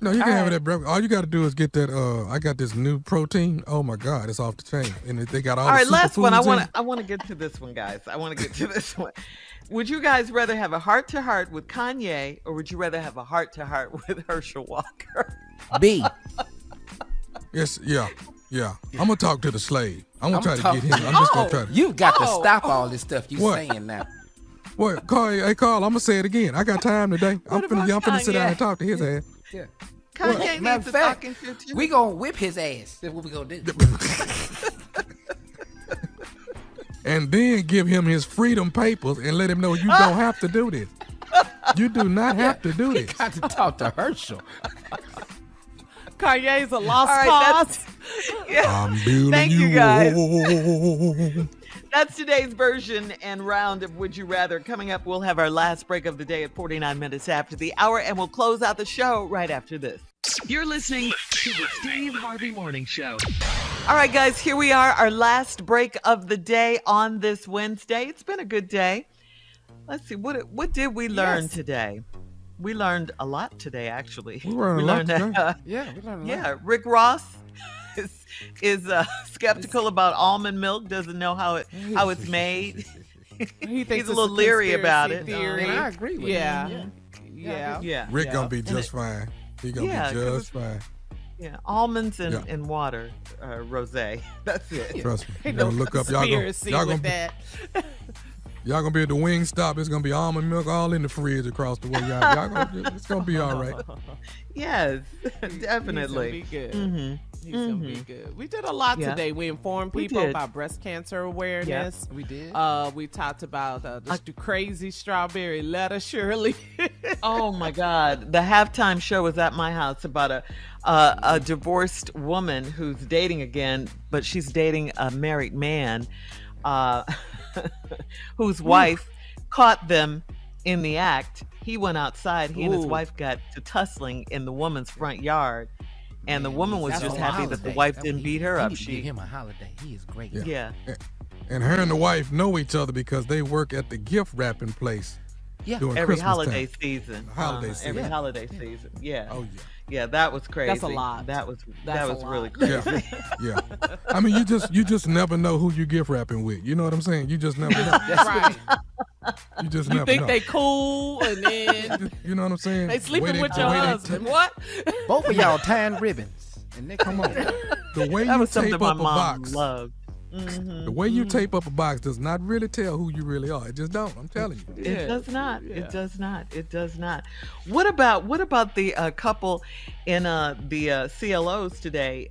No, you can have it at breakfast. All you got to do is get that. I got this new protein. Oh my God, it's off the chain, and they got all. All right, the last one. I superfoods want to get to this one, guys. I want to get to this one. Would you guys rather have a heart-to-heart with Kanye, or would you rather have a heart-to-heart with Herschel Walker? B. Yes, yeah. I'm gonna talk to the slave. I'm gonna try to get him. I'm just gonna try to. You've got to stop all this stuff you saying now. What? Carl, I'm gonna say it again. I got time today. I'm finna sit down and talk to his ass. Yeah. Kanye needs to talking to too. We gonna whip his ass. That's what we gonna do. And then give him his freedom papers and let him know you don't have to do this. You do not have to do this. Got to talk to Herschel. Kanye's a lost cause. I'm building Thank you, guys. up. That's today's version and round of Would You Rather. Coming up, we'll have our last break of the day at 49 minutes after the hour, and we'll close out the show right after this. You're listening to the Steve Harvey Morning Show. All right, guys, here we are, our last break of the day on this Wednesday. It's been a good day. Let's see, what did we learn today? We learned a lot today, actually. We learned a lot today. We learned a lot. Yeah, Rick Ross is skeptical about almond milk, doesn't know how it's made. He thinks He's a little leery about it. Theory. And I agree with him. Yeah. Rick gonna be just fine. He gonna be just fine. Yeah, almonds and water, rosé. That's it. Trust me. You're gonna look up. Y'all gonna be at the Wingstop. It's gonna be almond milk all in the fridge across the way. It's gonna be all right. Yes, definitely. He's gonna be good. Mm-hmm. He's gonna be good. We did a lot today. We informed people about breast cancer awareness. We did. We talked about the crazy strawberry letter, Shirley. Oh my God! The halftime show was at my house about a divorced woman who's dating again, but she's dating a married man. Whose wife caught them in the act. He went outside. He and his wife got to tussling in the woman's front yard. And the woman was just happy that the wife didn't beat her up. She give him a holiday. He is great. Yeah. And her and the wife know each other because they work at the gift wrapping place. Yeah. During Every Christmas holiday time. season. Holiday season. Every holiday season. Yeah. Oh yeah. Yeah, that was crazy. That's a lot. That was That's a really lot. crazy. Yeah. I mean, you just never know who you gift wrapping with. You know what I'm saying? You just never know. Right. You just You never think know. they cool, and then You know what I'm saying? they sleeping Way with your husband. What? Both of y'all tying ribbons. And they Come on. The way That you was something tape my up a mom box. loved. The way you tape up a box does not really tell who you really are. It just don't. I'm telling you. It does not. It does not. It does not. What about the couple in the CLOs today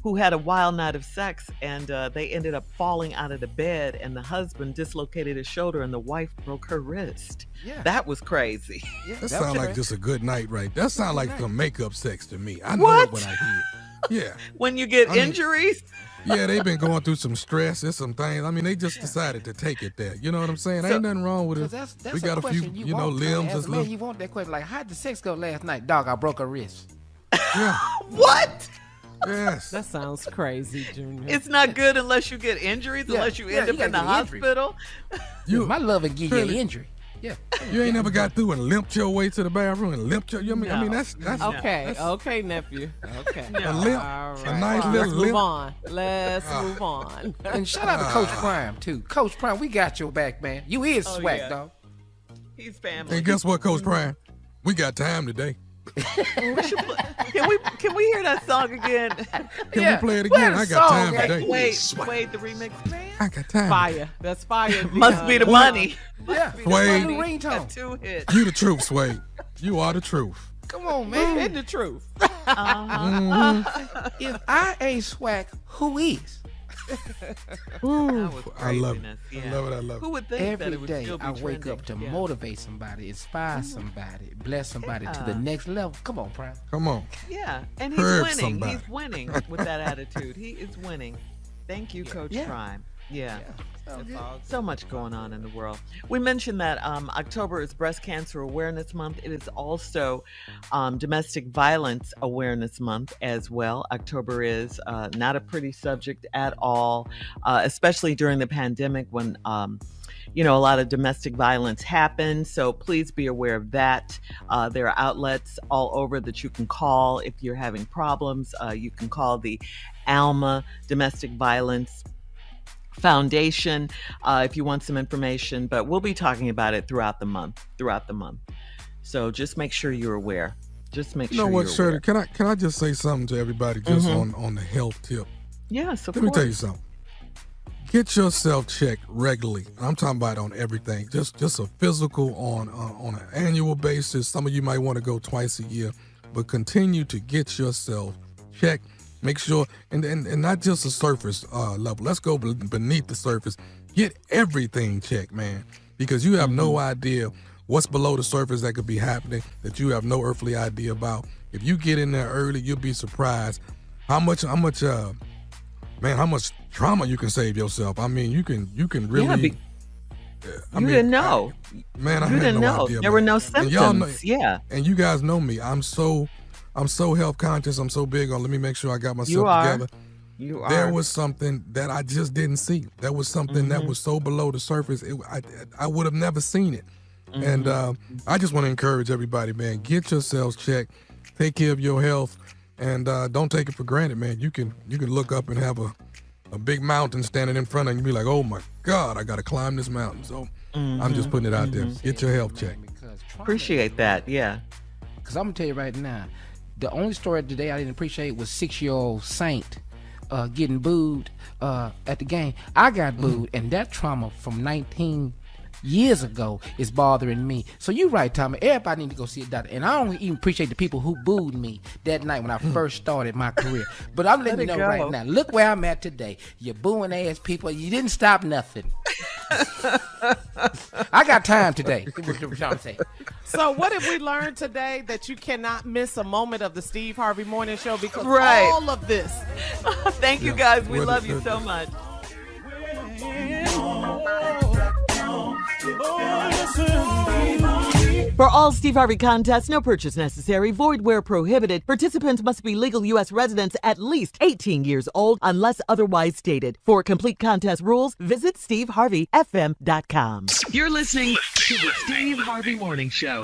who had a wild night of sex, and they ended up falling out of the bed, and the husband dislocated his shoulder and the wife broke her wrist. Yeah. That was crazy. That sounds like just a good night, right? That sounds like some makeup sex to me. I know What? it when I hear it. Yeah. When you get I mean- injuries. Yeah, they've been going through some stress and some things. I mean, they just decided to take it there. You know what I'm saying? Ain't nothing wrong with it. That's We got a a few, question you know, want, limbs. As That's a man, little. you want that question like, how'd the sex go last night? Dog, I broke a wrist. Yeah. What? Yes. That sounds crazy, Junior. It's not good unless you get injuries, unless you end you up in the gotta get injured. hospital. My love and give you an Shirley, injury. Yeah. You ain't never got through and limped your way to the bathroom and limped your. I mean, that's okay, nephew. Okay. a limp, All a right. nice Let's little move limp. on. Let's move on. And shout out to Coach Prime, too. Coach Prime, we got your back, man. You is SWAC, yeah. dog. He's family. And guess what, Coach Prime? We got time today. Can we hear that song again? Can we play it again? I got time today. Wait, the remix. I got time. Fire. That's fire. Must be the money. Yeah. Sway, New ringtone. Got 2 hits. you the truth, Sway. You are the truth. Come on, man. In the truth. If I ain't SWAC, who is? Ooh, was I love it. craziness, I yeah. love it. I love Who it. would think that Every it would day still be I wake trending? up to Yeah. motivate somebody, inspire somebody, bless somebody to the next level. Come on, Prime. Come on. Yeah, and he's Herb winning. somebody. He's winning with that attitude. He is winning. Thank you, Coach Prime. Yeah. So much going on in the world. We mentioned that October is Breast Cancer Awareness Month. It is also Domestic Violence Awareness Month as well. October is not a pretty subject at all, especially during the pandemic when a lot of domestic violence happens. So please be aware of that. There are outlets all over that you can call if you're having problems. You can call the ALMA Domestic Violence Foundation if you want some information, but we'll be talking about it throughout the month. So just make sure you're aware. Just make You know sure what, you're Shirley? aware. Can I just say something to everybody just on the health tip? Yes, of Let me course. tell you something. Get yourself checked regularly. I'm talking about on everything. Just a physical on an annual basis. Some of you might want to go twice a year, but continue to get yourself checked. Make sure, and not just the surface level. Let's go beneath the surface. Get everything checked, man, because you have no idea what's below the surface that could be happening that you have no earthly idea about. If you get in there early, you'll be surprised how much trauma you can save yourself. I mean, you can really. You didn't know. I had didn't no know. idea, There man. were no And y'all know- symptoms. Yeah. And you guys know me. I'm so health conscious. I'm so big on let me make sure I got myself You are. together. You are. There was something that I just didn't see. There was something that was so below the surface. I would have never seen it. And I just want to encourage everybody, man. Get yourselves checked. Take care of your health, and don't take it for granted, man. You can look up and have a big mountain standing in front of you and be like, oh my God, I got to climb this mountain. So I'm just putting it out there. Get your health checked. Appreciate that. Yeah. Because I'm going to tell you right now, the only story today I didn't appreciate was 6-year-old Saint getting booed at the game. I got booed, and that trauma from 19 years ago is bothering me. So you're right, Tommy. Everybody need to go see a doctor. And I don't even appreciate the people who booed me that night when I first started my career. But I'm letting you know right now, look where I'm at today. You booing ass people. You didn't stop nothing. I got time today. What I'm trying to say. So what did we learn today? That you cannot miss a moment of the Steve Harvey Morning Show because Right. all of this. Thank you guys. We love you so much. Oh, listen, baby. For all Steve Harvey contests, no purchase necessary, void where prohibited. Participants must be legal U.S. residents at least 18 years old unless otherwise stated. For complete contest rules, visit SteveHarveyFM.com. You're listening to the Steve Harvey Morning Show.